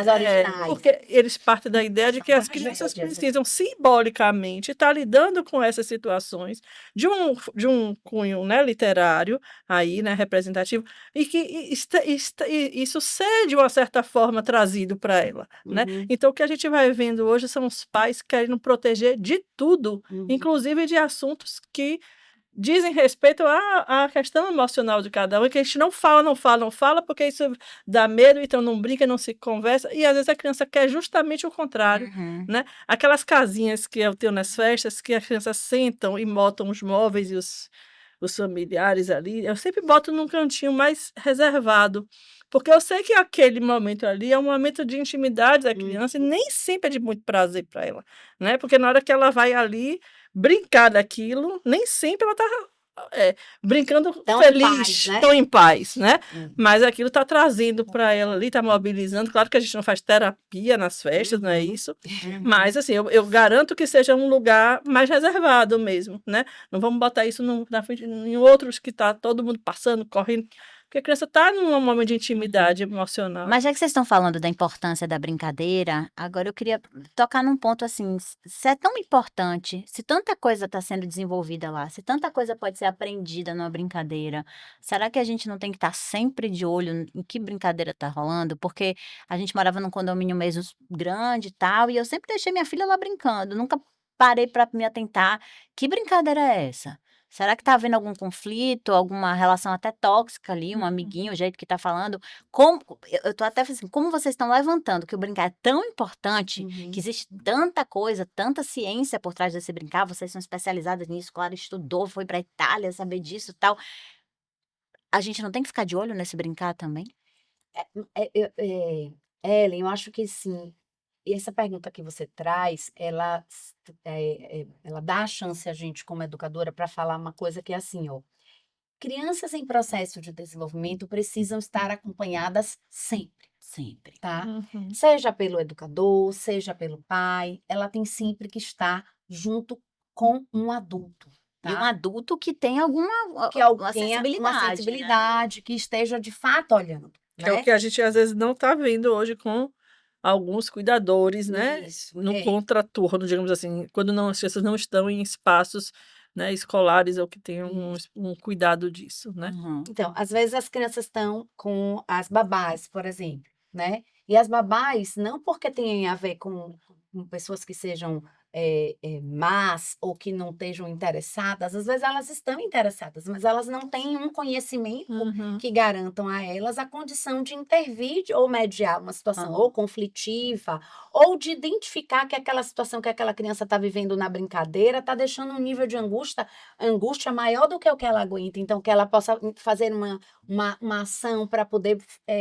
originais. porque eles partem da ideia de que as crianças Tragédias. precisam simbolicamente estar lidando com essas situações de um cunho, né, literário, aí, né, representativo, e que isso seja, de uma certa forma, trazido para ela, né? Uhum. Então, o que a gente vai vendo hoje são os pais querendo proteger de tudo, Uhum. inclusive de assuntos que dizem respeito à questão emocional de cada um, que a gente não fala, não fala, não fala, porque isso dá medo, então não brinca, não se conversa, e às vezes a criança quer justamente o contrário, Uhum. né? Aquelas casinhas que eu tenho nas festas, que as crianças sentam e botam os móveis e os familiares ali, eu sempre boto num cantinho mais reservado, porque eu sei que aquele momento ali é um momento de intimidade da criança e nem sempre é de muito prazer para ela, né? Porque na hora que ela vai ali brincar daquilo, nem sempre ela está brincando Tão em paz, feliz, né? tão em paz, né? Hum. Mas aquilo está trazendo para ela ali, está mobilizando. Claro que a gente não faz terapia nas festas, não é Uhum. isso? Uhum. Mas assim, eu garanto que seja um lugar mais reservado mesmo, né? Não vamos botar isso na frente em outros que tá todo mundo passando, correndo, porque a criança está num momento de intimidade emocional. Mas já que vocês estão falando da importância da brincadeira, agora eu queria tocar num ponto assim, se é tão importante, se tanta coisa está sendo desenvolvida lá, se tanta coisa pode ser aprendida numa brincadeira, será que a gente não tem que estar sempre de olho em que brincadeira está rolando? Porque a gente morava num condomínio mesmo grande e tal, e eu sempre deixei minha filha lá brincando, nunca parei para me atentar, que brincadeira é essa? Será que tá havendo algum conflito, alguma relação até tóxica ali, um amiguinho, o jeito que tá falando? Como eu tô até assim, como vocês estão levantando que o brincar é tão importante, que Uhum. existe tanta coisa, tanta ciência por trás desse brincar, vocês são especializadas nisso, claro, estudou, foi pra Itália saber disso, e tal. A gente não tem que ficar de olho nesse brincar também? Ellen, eu acho que sim. E essa pergunta que você traz, ela dá a chance a gente, como educadora, para falar uma coisa que é assim, ó. Crianças em processo de desenvolvimento precisam estar acompanhadas sempre, Sempre. tá? Uhum. Seja pelo educador, seja pelo pai, ela tem sempre que estar junto com um adulto, E um tá? adulto que tem alguma Que uma tenha uma sensibilidade, né? sensibilidade, que esteja de fato olhando, Que é o né? que a gente às vezes não está vendo hoje com alguns cuidadores, né, Isso, no contraturno, digamos assim, quando não as crianças não estão em espaços, né, escolares ou que tenham um cuidado disso, né. Uhum. Então, às vezes as crianças estão com as babás, por exemplo, né? E as babás, não porque tem a ver com pessoas que sejam más ou que não estejam interessadas, às vezes elas estão interessadas, mas elas não têm um conhecimento Uhum. que garantam a elas a condição de intervir ou mediar uma situação ou conflitiva, ou de identificar que aquela situação que aquela criança está vivendo na brincadeira está deixando um nível de angústia maior do que o que ela aguenta, então que ela possa fazer uma ação para poder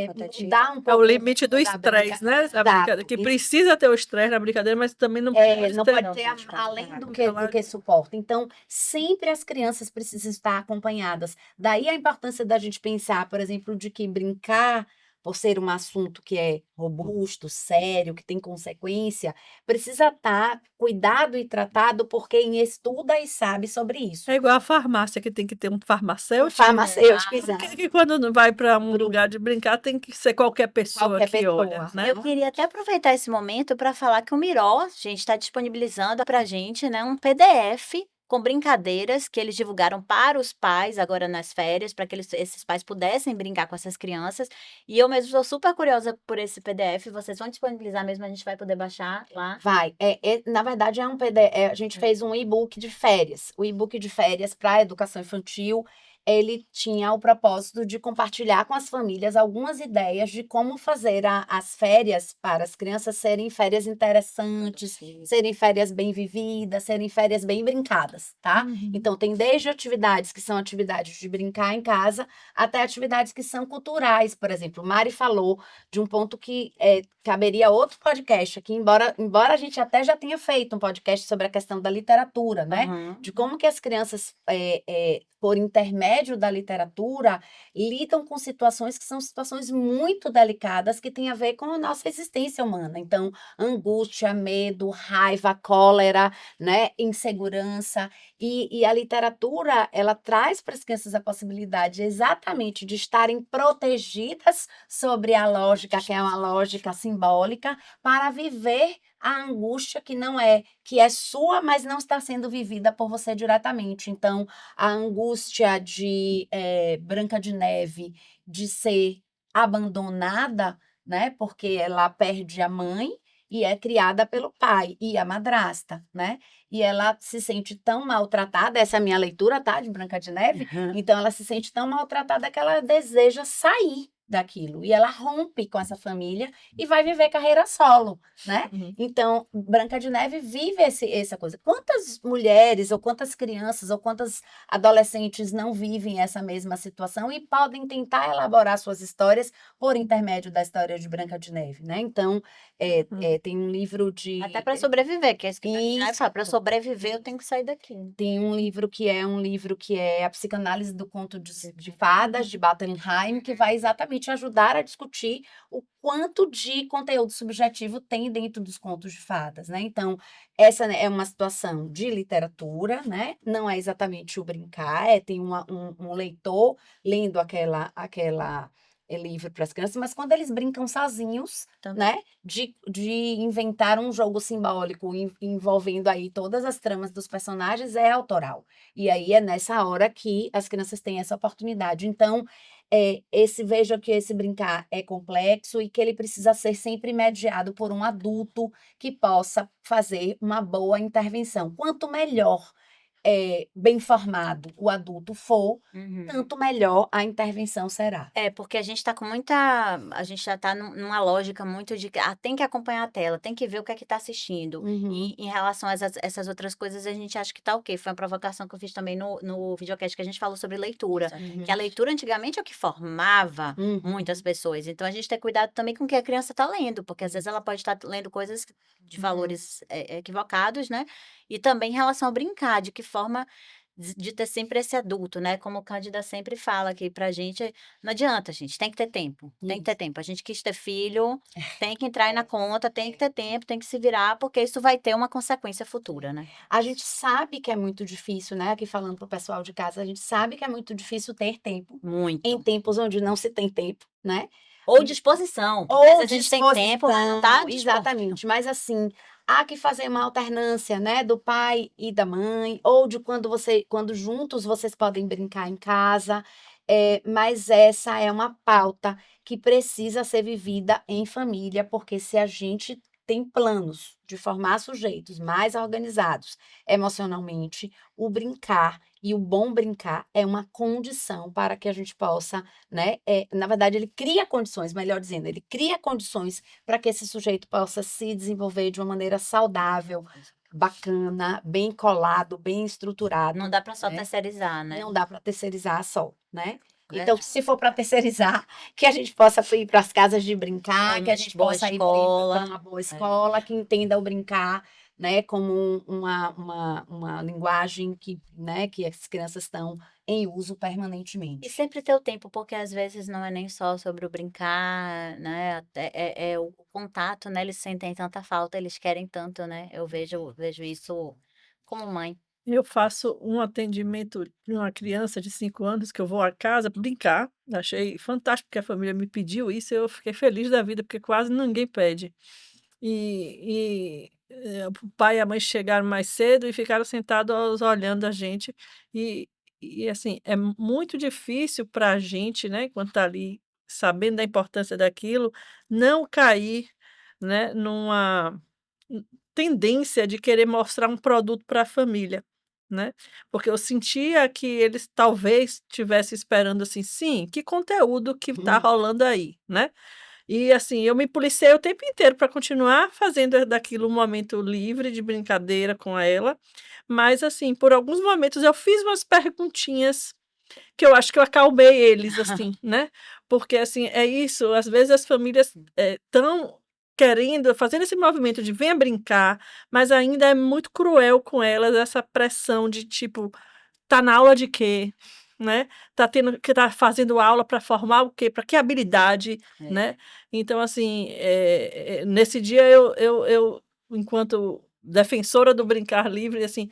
Protetiva. dar um É o pouco limite do da estresse, né, da brincadeira, Exato. que Isso precisa ter o estresse na brincadeira, mas também não pode não ter pode ter além do que suporta. Então, sempre as crianças precisam estar acompanhadas. Daí a importância da gente pensar, por exemplo, de que brincar, por ser um assunto que é robusto, sério, que tem consequência, precisa estar cuidado e tratado por quem estuda e sabe sobre isso. É igual a farmácia, que tem que ter um Um farmacêutico, farmacêutico, por exato. que quando não vai para um lugar de brincar tem que ser qualquer pessoa Qualquer que olha, pessoa. né. Eu queria até aproveitar esse momento para falar que o Miró, gente, está disponibilizando para a gente, né, um PDF com brincadeiras que eles divulgaram para os pais agora nas férias, para que esses pais pudessem brincar com essas crianças. E eu mesmo estou super curiosa por esse PDF. Vocês vão disponibilizar mesmo, a gente vai poder baixar lá. Vai. Na verdade, é um PDF. A gente fez um e-book de férias. O e-book de férias para educação infantil. ele tinha o propósito de compartilhar com as famílias algumas ideias de como fazer as férias para as crianças serem férias interessantes, serem férias bem vividas, serem férias bem brincadas, tá? Uhum. Então, tem desde atividades que são atividades de brincar em casa, até atividades que são culturais. Por exemplo, Mari falou de um ponto que caberia outro podcast aqui, embora a gente até já tenha feito um podcast sobre a questão da literatura, né? Uhum. De como que as crianças, por intermédio da literatura, lidam com situações que são situações muito delicadas que têm a ver com a nossa existência humana. Então, angústia, medo, raiva, cólera, né, insegurança. E a literatura, ela traz para as crianças a possibilidade exatamente de estarem protegidas sobre a lógica, que é uma lógica simbólica, para viver a angústia que é sua, mas não está sendo vivida por você diretamente. Então, a angústia de Branca de Neve de ser abandonada, né? Porque ela perde a mãe e é criada pelo pai e a madrasta, né? E ela se sente tão maltratada, essa é a minha leitura, tá? De Branca de Neve. Então, ela se sente tão maltratada que ela deseja sair daquilo. E ela rompe com essa família e vai viver carreira solo, né? Uhum. Então, Branca de Neve vive essa coisa. Quantas mulheres, ou quantas crianças, ou quantas adolescentes não vivem essa mesma situação e podem tentar elaborar suas histórias por intermédio da história de Branca de Neve, né? Então, tem um livro de... Até para sobreviver, que é isso que Isso. fala, para sobreviver eu tenho que sair daqui. Tem um livro que é A Psicanálise do Conto de Fadas, de Batenheim, que vai exatamente ajudar a discutir o quanto de conteúdo subjetivo tem dentro dos contos de fadas, né? Então, essa é uma situação de literatura, né? Não é exatamente o brincar, tem um leitor lendo aquela livro para as crianças, mas quando eles brincam sozinhos, Também. né? De inventar um jogo simbólico envolvendo aí todas as tramas dos personagens é autoral. E aí é nessa hora que as crianças têm essa oportunidade. Então, veja que esse brincar é complexo e que ele precisa ser sempre mediado por um adulto que possa fazer uma boa intervenção. Quanto melhor bem formado o adulto for, Uhum. tanto melhor a intervenção será. Porque a gente está com a gente já está numa lógica muito de que tem que acompanhar a tela, tem que ver o que é que está assistindo. Uhum. E em relação a essas outras coisas, a gente acha que tá ok. Foi uma provocação que eu fiz também no videocast que a gente falou sobre leitura. Uhum. Que a leitura antigamente é o que formava Uhum. muitas pessoas. Então a gente tem cuidado também com o que a criança está lendo, porque às vezes ela pode estar lendo coisas de valores equivocados, né? E também em relação ao brincar, de que forma de ter sempre esse adulto, né? Como o Cândida sempre fala aqui pra gente, não adianta, gente, tem que ter tempo, tem que ter tempo. A gente quis ter filho, tem que entrar aí na conta, tem que ter tempo, tem que se virar, porque isso vai ter uma consequência futura, né? A gente sabe que é muito difícil, né? Aqui falando pro pessoal de casa, a gente sabe que é muito difícil ter tempo Muito. em tempos onde não se tem tempo, né? Ou disposição. Ou Às vezes a gente tem tempo, mas não tá disposto. exatamente. Mas assim, há que fazer uma alternância, né, do pai e da mãe, ou de quando juntos vocês podem brincar em casa. Mas essa é uma pauta que precisa ser vivida em família, porque se a gente tem planos de formar sujeitos mais organizados emocionalmente, o brincar e o bom brincar é uma condição para que a gente possa, né? Na verdade, ele cria condições, melhor dizendo, ele cria condições para que esse sujeito possa se desenvolver de uma maneira saudável, bacana, bem colado, bem estruturado. Não dá pra só né? terceirizar, né? Não dá para terceirizar só, né? Então, Verdade. se for para terceirizar, que a gente possa ir para as casas de brincar, Uma que a gente boa possa ir escola. para uma boa escola, que entenda o brincar, né, como uma linguagem que as crianças estão em uso E permanentemente. sempre ter o tempo, porque às vezes não é nem só sobre o brincar, né? É o contato, né? Eles sentem tanta falta, eles querem tanto, né? Eu vejo isso como mãe. Eu faço um atendimento de uma criança de 5 anos que eu vou à casa brincar. Achei fantástico que a família me pediu isso, eu fiquei feliz da vida, porque quase ninguém pede. O pai e a mãe chegaram mais cedo e ficaram sentados olhando a gente. E assim, é muito difícil para a gente, né, enquanto tá ali sabendo da importância daquilo, não cair, né, numa tendência de querer mostrar um produto para a família. né? Porque eu sentia que eles talvez estivessem esperando assim, sim, que conteúdo que tá rolando aí, né? E assim, eu me policiei o tempo inteiro para continuar fazendo daquilo um momento livre de brincadeira com ela, mas assim, por alguns momentos eu fiz umas perguntinhas que eu acho que eu acalmei eles, assim, né, porque, assim, é isso, às vezes as famílias, estão querendo fazendo esse movimento de "venha brincar", mas ainda é muito cruel com elas essa pressão de tipo: "Tá na aula de quê?", né, "Tá fazendo aula para formar o quê? Para que habilidade?", É. né. Então, assim, nesse dia eu, enquanto defensora do brincar livre, assim,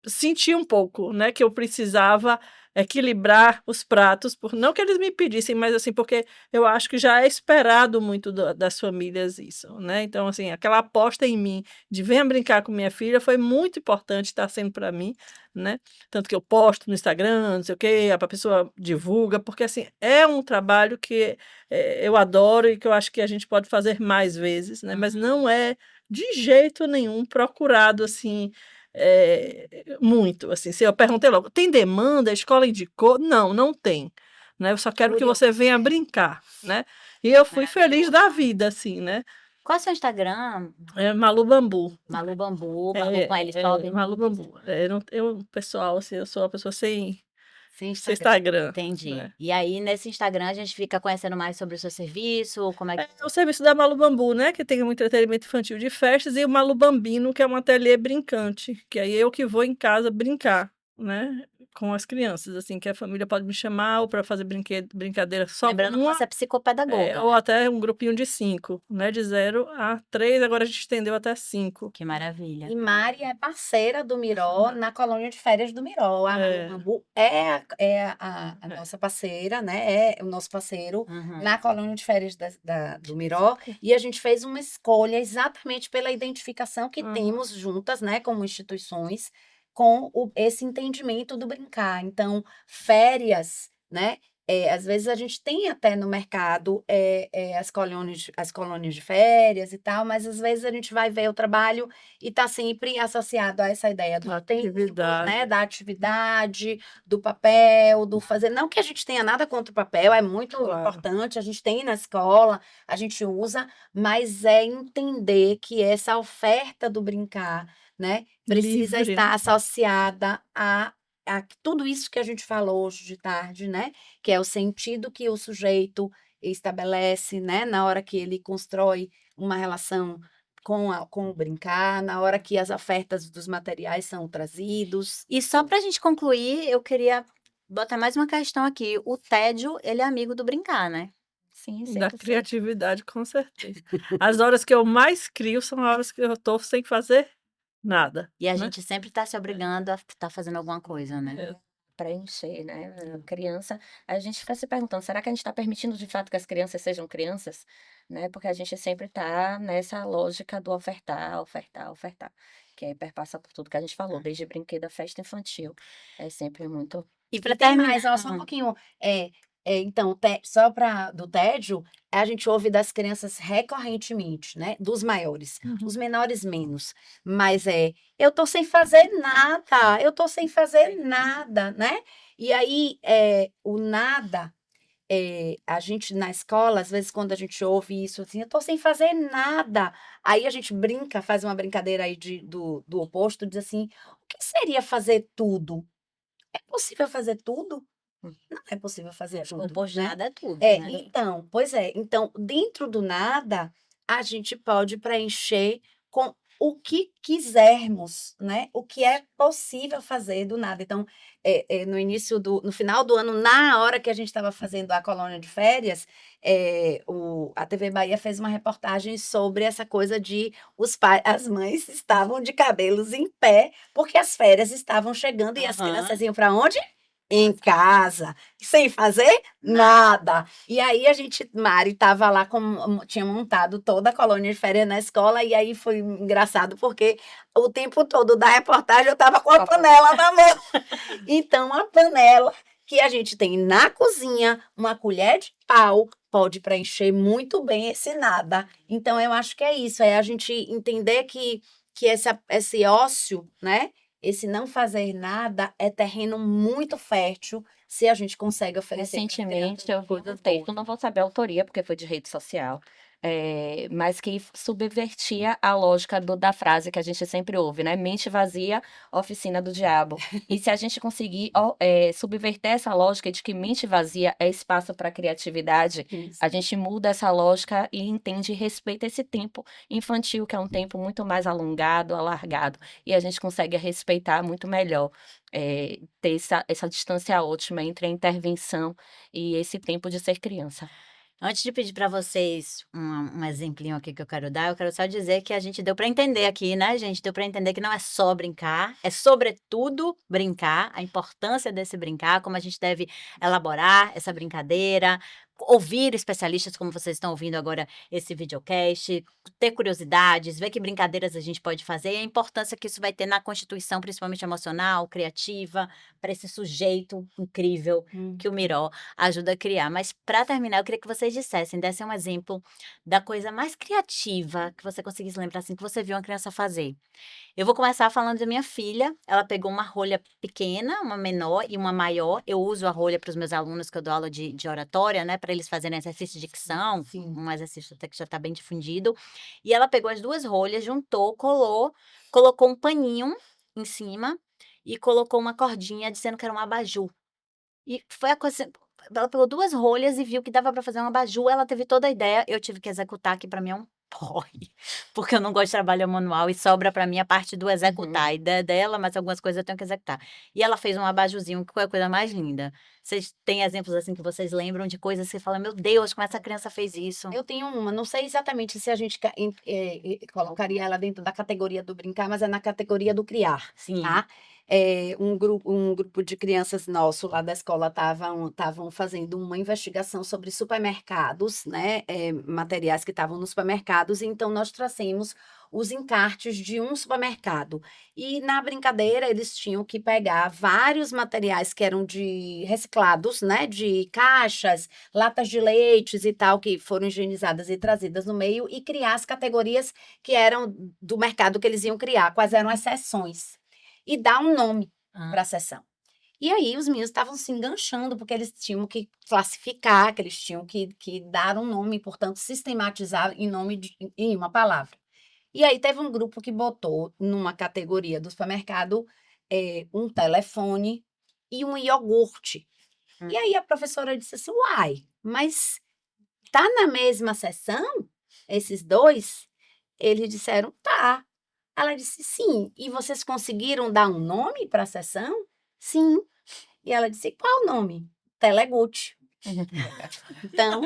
senti um pouco, né, que eu precisava equilibrar os pratos, por não que eles me pedissem, mas assim, porque eu acho que já é esperado muito das famílias isso, né. Então, assim, aquela aposta em mim de "venha brincar com minha filha" foi muito importante, está sendo para mim, né. Tanto que eu posto no Instagram, não sei o quê, a pessoa divulga, porque assim, é um trabalho que, eu adoro e que eu acho que a gente pode fazer mais vezes, né, mas não é de jeito nenhum procurado, assim, muito, assim, se eu perguntei logo: "Tem demanda? A escola indicou?" Não, não tem, né, eu só quero que Curioso, você venha é, brincar, né. E eu fui feliz maravilhoso. da vida, assim, né. Qual é o seu Instagram? É Malu Bambu. Malu Bambu, Malu É, com L só, bem Malu Bambu. Eu pessoal, assim, eu sou uma pessoa Sem sem Instagram. Instagram, entendi. né. E aí nesse Instagram a gente fica conhecendo mais sobre o seu serviço, como é que É o serviço da Malu Bambu, né, que tem um entretenimento infantil de festas, e o Malu Bambino, que é um ateliê brincante, que aí eu que vou em casa brincar, né, com as crianças, assim, que a família pode me chamar ou para fazer brincadeira só com lembrando que uma, você é psicopedagoga, ou né. até um grupinho de 5, né, de 0 a 3, agora a gente estendeu até 5. Que maravilha. E Mari é parceira do Miró na colônia de férias do Miró. A Malu É, Bambu é a é. nossa parceira, né? É o nosso parceiro Uhum. na colônia de férias do Miró. E a gente fez uma escolha exatamente pela identificação que Aham. temos juntas, né, como instituições, com esse entendimento do brincar. Então, férias, né? Às vezes a gente tem até no mercado as colônias de férias e tal, mas às vezes a gente vai ver o trabalho e está sempre associado a essa ideia do tempo, né, Atividade, da atividade, do papel, do fazer. Não que a gente tenha nada contra o papel, é muito claro. importante, a gente tem na escola, a gente usa, mas é entender que essa oferta do brincar, né, precisa Livre, estar né. associada a tudo isso que a gente falou hoje de tarde, né? Que é o sentido que o sujeito estabelece, né? Na hora que ele constrói uma relação com o brincar, na hora que as ofertas dos materiais são trazidos. E só pra gente concluir, eu queria botar mais uma questão aqui, o tédio, ele é amigo do brincar, né? Sim, Da 100%. criatividade, com certeza. As horas que eu mais crio são horas que eu estou sem fazer nada, E a né. gente sempre tá se obrigando a estar fazendo alguma coisa, né? É, Preencher, né, a criança, a gente fica se perguntando: "Será que a gente está permitindo de fato que as crianças sejam crianças?", né, porque a gente sempre está nessa lógica do ofertar, ofertar, ofertar, que aí perpassa por tudo que a gente falou, desde brinquedo a festa infantil, é sempre muito. E E pra tem terminar mais, ó, só um pouquinho. Então, só para do tédio, a gente ouve das crianças recorrentemente, né? Dos maiores, uhum. os menores menos. Mas eu tô sem fazer nada, eu tô sem fazer nada, né? E aí, o nada, a gente na escola, às vezes, quando a gente ouve isso assim, eu tô sem fazer nada. Aí a gente brinca, faz uma brincadeira aí do oposto, diz assim: o que seria fazer tudo? É possível fazer tudo? Não é possível fazer o tudo, oposto de né. nada é tudo, É, né? então, pois é. Então, dentro do nada, a gente pode preencher com o que quisermos, né, o que é possível fazer do nada. Então, no final do ano, na hora que a gente estava fazendo a colônia de férias, a TV Bahia fez uma reportagem sobre essa coisa de as mães estavam de cabelos em pé, porque as férias estavam chegando e as crianças Aham. iam para onde? Em casa, sem fazer nada. E aí Mari estava lá, tinha montado toda a colônia de férias na escola, e aí foi engraçado, porque o tempo todo da reportagem eu estava com a panela na mão. Então, a panela que a gente tem na cozinha, uma colher de pau, pode preencher muito bem esse nada. Então, eu acho que é isso, é a gente entender que esse ócio, né? esse não fazer nada é terreno muito fértil se a gente consegue oferecer para as Recentemente crianças eu vi um coisas texto, boas. não vou saber a autoria, porque foi de rede social, mas que subvertia a lógica da frase que a gente sempre ouve, né? Mente vazia, oficina do diabo. E se a gente conseguir subverter essa lógica de que mente vazia é espaço para criatividade, Isso. a gente muda essa lógica e entende e respeita esse tempo infantil, que é um tempo muito mais alongado, alargado, e a gente consegue respeitar muito melhor. Ter essa distância ótima entre a intervenção e esse tempo de ser criança. Antes de pedir para vocês um exemplinho aqui que eu quero dar, eu quero só dizer que a gente deu para entender aqui, né, gente? Deu para entender que não é só brincar, é sobretudo brincar, a importância desse brincar, como a gente deve elaborar essa brincadeira, ouvir especialistas, como vocês estão ouvindo agora esse videocast, ter curiosidades, ver que brincadeiras a gente pode fazer e a importância que isso vai ter na constituição, principalmente emocional, criativa, para esse sujeito incrível que o Miró ajuda a criar. Mas para terminar, eu queria que vocês dessem um exemplo da coisa mais criativa que você conseguisse lembrar, assim, que você viu uma criança fazer. Eu vou começar falando da minha filha. Ela pegou uma rolha pequena, uma menor e uma maior. Eu uso a rolha para os meus alunos, que eu dou aula de oratória, né, para eles fazerem exercício de dicção, Sim. um exercício até que já está bem difundido. E ela pegou as duas rolhas, juntou, colou, colocou um paninho em cima e colocou uma cordinha dizendo que era um abajur. E foi a coisa, ela pegou 2 rolhas e viu que dava para fazer um abajur, ela teve toda a ideia, eu tive que executar, que para mim é um porre, porque eu não gosto de trabalho manual e sobra para mim a parte do executar, a ideia dela, mas algumas coisas eu tenho que executar. E ela fez um abajurzinho que foi a coisa mais linda. Vocês têm exemplos, assim, que vocês lembram de coisas que você fala: "Meu Deus, como essa criança fez isso?" Eu tenho uma, não sei exatamente se a gente colocaria ela dentro da categoria do brincar, mas é na categoria do criar, Sim. tá? Um grupo de crianças nosso lá da escola estavam fazendo uma investigação sobre supermercados, né? Materiais que estavam nos supermercados, então nós trouxemos os encartes de um supermercado. E na brincadeira eles tinham que pegar vários materiais que eram de reciclados, né? De caixas, latas de leites e tal, que foram higienizadas e trazidas no meio, e criar as categorias que eram do mercado que eles iam criar, quais eram as seções, e dar um nome para a seção. E aí os meninos estavam se enganchando, porque eles tinham que classificar, que eles tinham que dar um nome, portanto, sistematizar em uma palavra. E aí teve um grupo que botou numa categoria do supermercado um telefone e um iogurte. E aí a professora disse assim: uai, mas tá na mesma sessão esses dois? Eles disseram: tá. Ela disse: sim. E vocês conseguiram dar um nome para a sessão? Sim. E ela disse: qual o nome? Telegude. Então,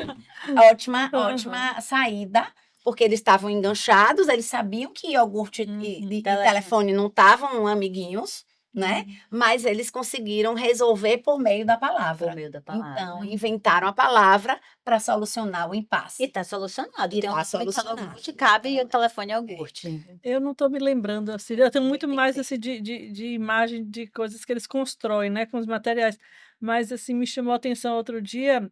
ótima saída, porque eles estavam enganchados, eles sabiam que iogurte e telefone não estavam amiguinhos, né? Mas eles conseguiram resolver por meio da palavra. Por meio da palavra. Então, inventaram a palavra para solucionar o E impasse. tá solucionado. E Tem um tá nome de solucionado. iogurte, cabe o telefone iogurte. Eu não estou me lembrando, assim, eu tenho muito Tem que mais, ter. assim, de imagem de coisas que eles constroem, né, com os materiais. Mas, assim, me chamou a atenção outro dia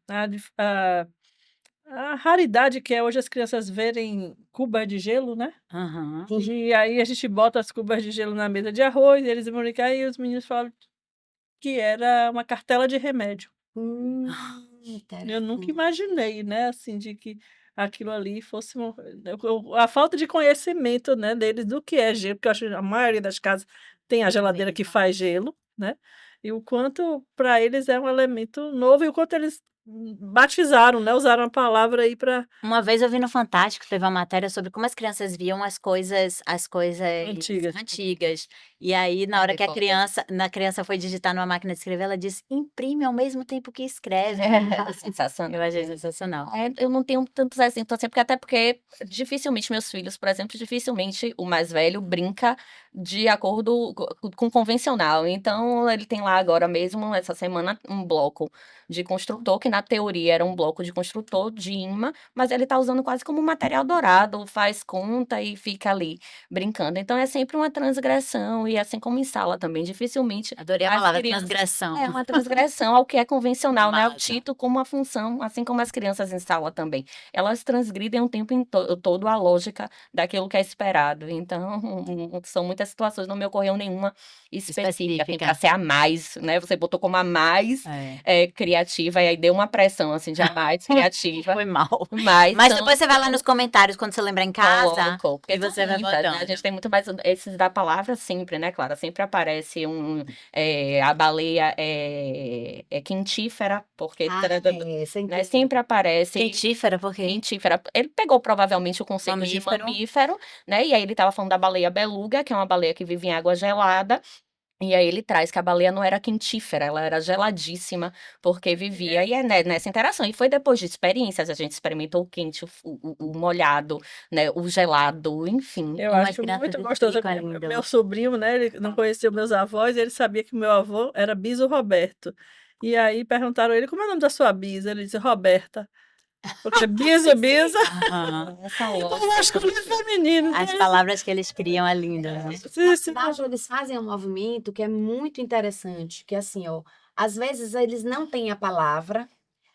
a raridade que é hoje as crianças verem cuba de gelo, né? Aham. E aí a gente bota as cubas de gelo na mesa de arroz, e eles vão brincar e os meninos falam que era uma cartela de remédio. Eu nunca Interessante. imaginei, né, assim, de que aquilo ali fosse a falta de conhecimento, né, deles do que é gelo, porque eu acho que a maioria das casas tem a geladeira que faz gelo, né, e o quanto para eles é um elemento novo e o quanto eles batizaram, né, usaram a palavra aí para Uma vez eu vi no Fantástico, teve uma matéria sobre como as crianças viam as coisas antigas. antigas. E aí, na hora que a criança foi digitar numa máquina de escrever, ela disse: "Imprime ao mesmo tempo que escreve". Sensacional. Eu achei sensacional. Eu não tenho tantos exemplos assim, porque até porque dificilmente meus filhos, por exemplo, dificilmente o mais velho brinca de acordo com o convencional. Então, ele tem lá agora mesmo, essa semana, um bloco de construtor, que na teoria era um bloco de construtor de imã, mas ele está usando quase como um material dourado, faz conta e fica ali brincando. Então é sempre uma transgressão, e assim como em sala também, dificilmente Adorei a as palavra crianças. transgressão. É uma transgressão ao que é convencional, né? O Massa. título como uma função, assim como as crianças em sala também. Elas transgridem o tempo todo a lógica daquilo que é esperado. Então, são muitas situações, não me ocorreu nenhuma específica, assim, para Específica. ser a mais, né? Você botou como a mais É. criativa, e aí deu uma pressão, assim, de a mais criativa. Foi mal. Mas Mas são depois você vai lá nos comentários quando você lembrar em casa Coloco, porque e são você vai lindas, né? A botando. gente tem muito mais esses da palavra sempre, né, Clara? Sempre aparece a baleia é quentífera, porque Ah, essa é né, incrível. sempre aparece Quentífera, por quê? quentífera. Ele pegou provavelmente o conceito de Mamífero. mamífero, né? E aí ele estava falando da baleia beluga, que é uma baleia que vive em água gelada. E aí ele traz que a baleia não era quentífera, ela era geladíssima, porque vivia e nessa interação. E foi depois de experiências, a gente experimentou o quente, o molhado, né, o gelado, enfim. Eu Umas acho crianças muito gostoso. explicam, é lindo. Meu sobrinho, né? Ele não conhecia meus avós, ele sabia que meu avô era Biso Roberto. E aí perguntaram a ele, como é o nome da sua bisa? Ele disse, Roberta. Porque bisa, bisa, Aham. Essa é lógica. masculino e feminino. As palavras que eles criam é lindo, né? Sim, sim. Na verdade, eles fazem um movimento que é muito interessante, que é assim, ó, às vezes eles não têm a palavra,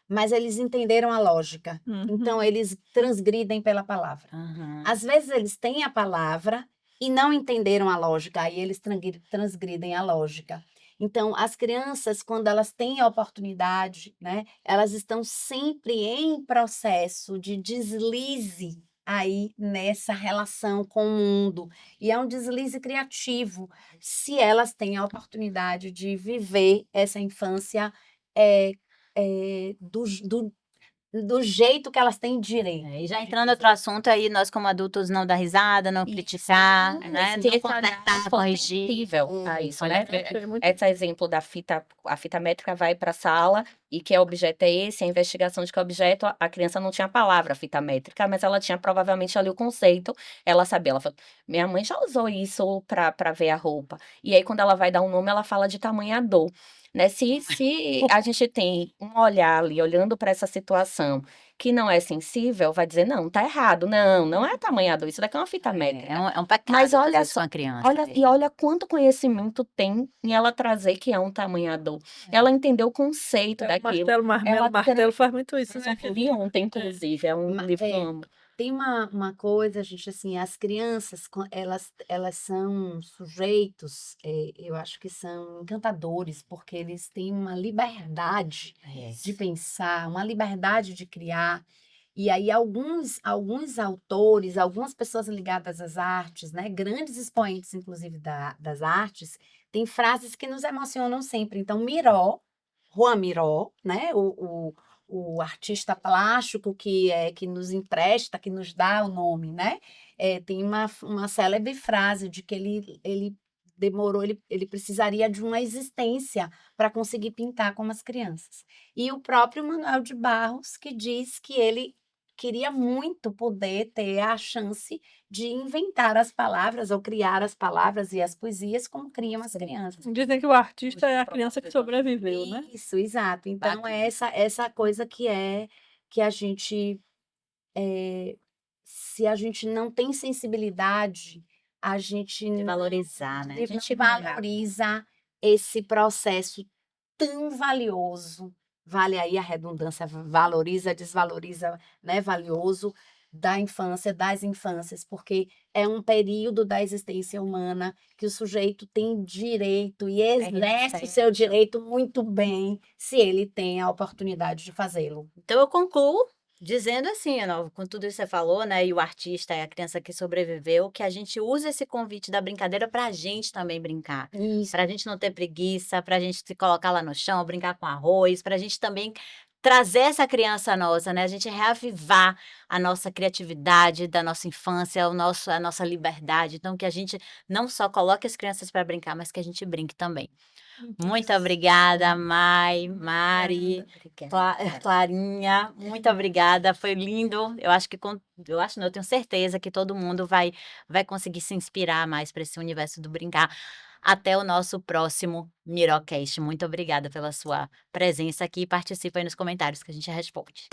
mas eles entenderam a lógica. Então, Uhum. eles transgridem pela palavra. Aham. Às vezes eles têm a palavra e não entenderam a lógica, aí eles transgridem a lógica. Então, as crianças, quando elas têm a oportunidade, né, elas estão sempre em processo de deslize aí nessa relação com o mundo. E é um deslize criativo, se elas têm a oportunidade de viver essa infância é, do jeito que elas têm direito. E já entrando em outro assunto, aí nós como adultos não dar risada, não criticar, né? Ter Não esse olhar consertar, corrigir. sensível a isso, Olhar né? Foi muito Esse exemplo da fita, a fita métrica vai para a sala e que objeto é esse, a investigação de que objeto, a criança não tinha a palavra fita métrica, mas ela tinha provavelmente ali o conceito, ela sabia, ela falou, minha mãe já usou isso para ver a roupa. E aí quando ela vai dar um nome, ela fala de tamanhador. Né? Se a gente tem um olhar ali, olhando para essa situação, que não é sensível, vai dizer, não, tá errado, não é tamanhador, isso daqui é uma fita métrica. É um pecado Mas fazer olha isso com só, a criança. olha quanto conhecimento tem em ela trazer que é um tamanhador. Ela entendeu o conceito o daquilo. martelo, marmelo, Ela martelo faz muito isso, Isso né? eu li ontem, inclusive, é um livro que eu amo. Tem uma coisa, gente, assim, as crianças, elas são sujeitos, eu acho que são encantadores, porque eles têm uma liberdade de pensar, uma liberdade de criar. E aí, alguns autores, algumas pessoas ligadas às artes, né, grandes expoentes, inclusive, das artes, têm frases que nos emocionam sempre. Então, Juan Miró, né, o artista plástico que nos empresta, que nos dá o nome, né? Tem uma célebre frase de que ele demorou, ele precisaria de uma existência para conseguir pintar como as crianças. E o próprio Manuel de Barros, que diz que ele queria muito poder ter a chance de inventar as palavras ou criar as palavras e as poesias como criam as crianças. Dizem que o artista é a criança que sobreviveu, né? Isso, exato. Então, é essa coisa que a gente, se a gente não tem sensibilidade, a gente De valorizar, né? não valoriza esse processo tão valioso. Vale aí a redundância, valoriza, desvaloriza, né? Valioso da infância, das infâncias, porque é um período da existência humana que o sujeito tem direito e exerce o seu direito muito bem, se ele tem a oportunidade de fazê-lo. Então eu concluo dizendo assim, Ana, com tudo isso que você falou, né? E o artista é a criança que sobreviveu, que a gente usa esse convite da brincadeira para a gente também brincar. Isso. Para a gente não ter preguiça, para a gente se colocar lá no chão, brincar com arroz, para a gente também trazer essa criança nossa, né? A gente reavivar a nossa criatividade da nossa infância, a nossa liberdade. Então, que a gente não só coloque as crianças para brincar, mas que a gente brinque também. Muito obrigada, Mari, Clarinha, muito obrigada, foi lindo. Eu acho, não, eu tenho certeza que todo mundo vai conseguir se inspirar mais para esse universo do brincar. Até o nosso próximo Mirocast. Muito obrigada pela sua presença aqui e participa aí nos comentários que a gente responde.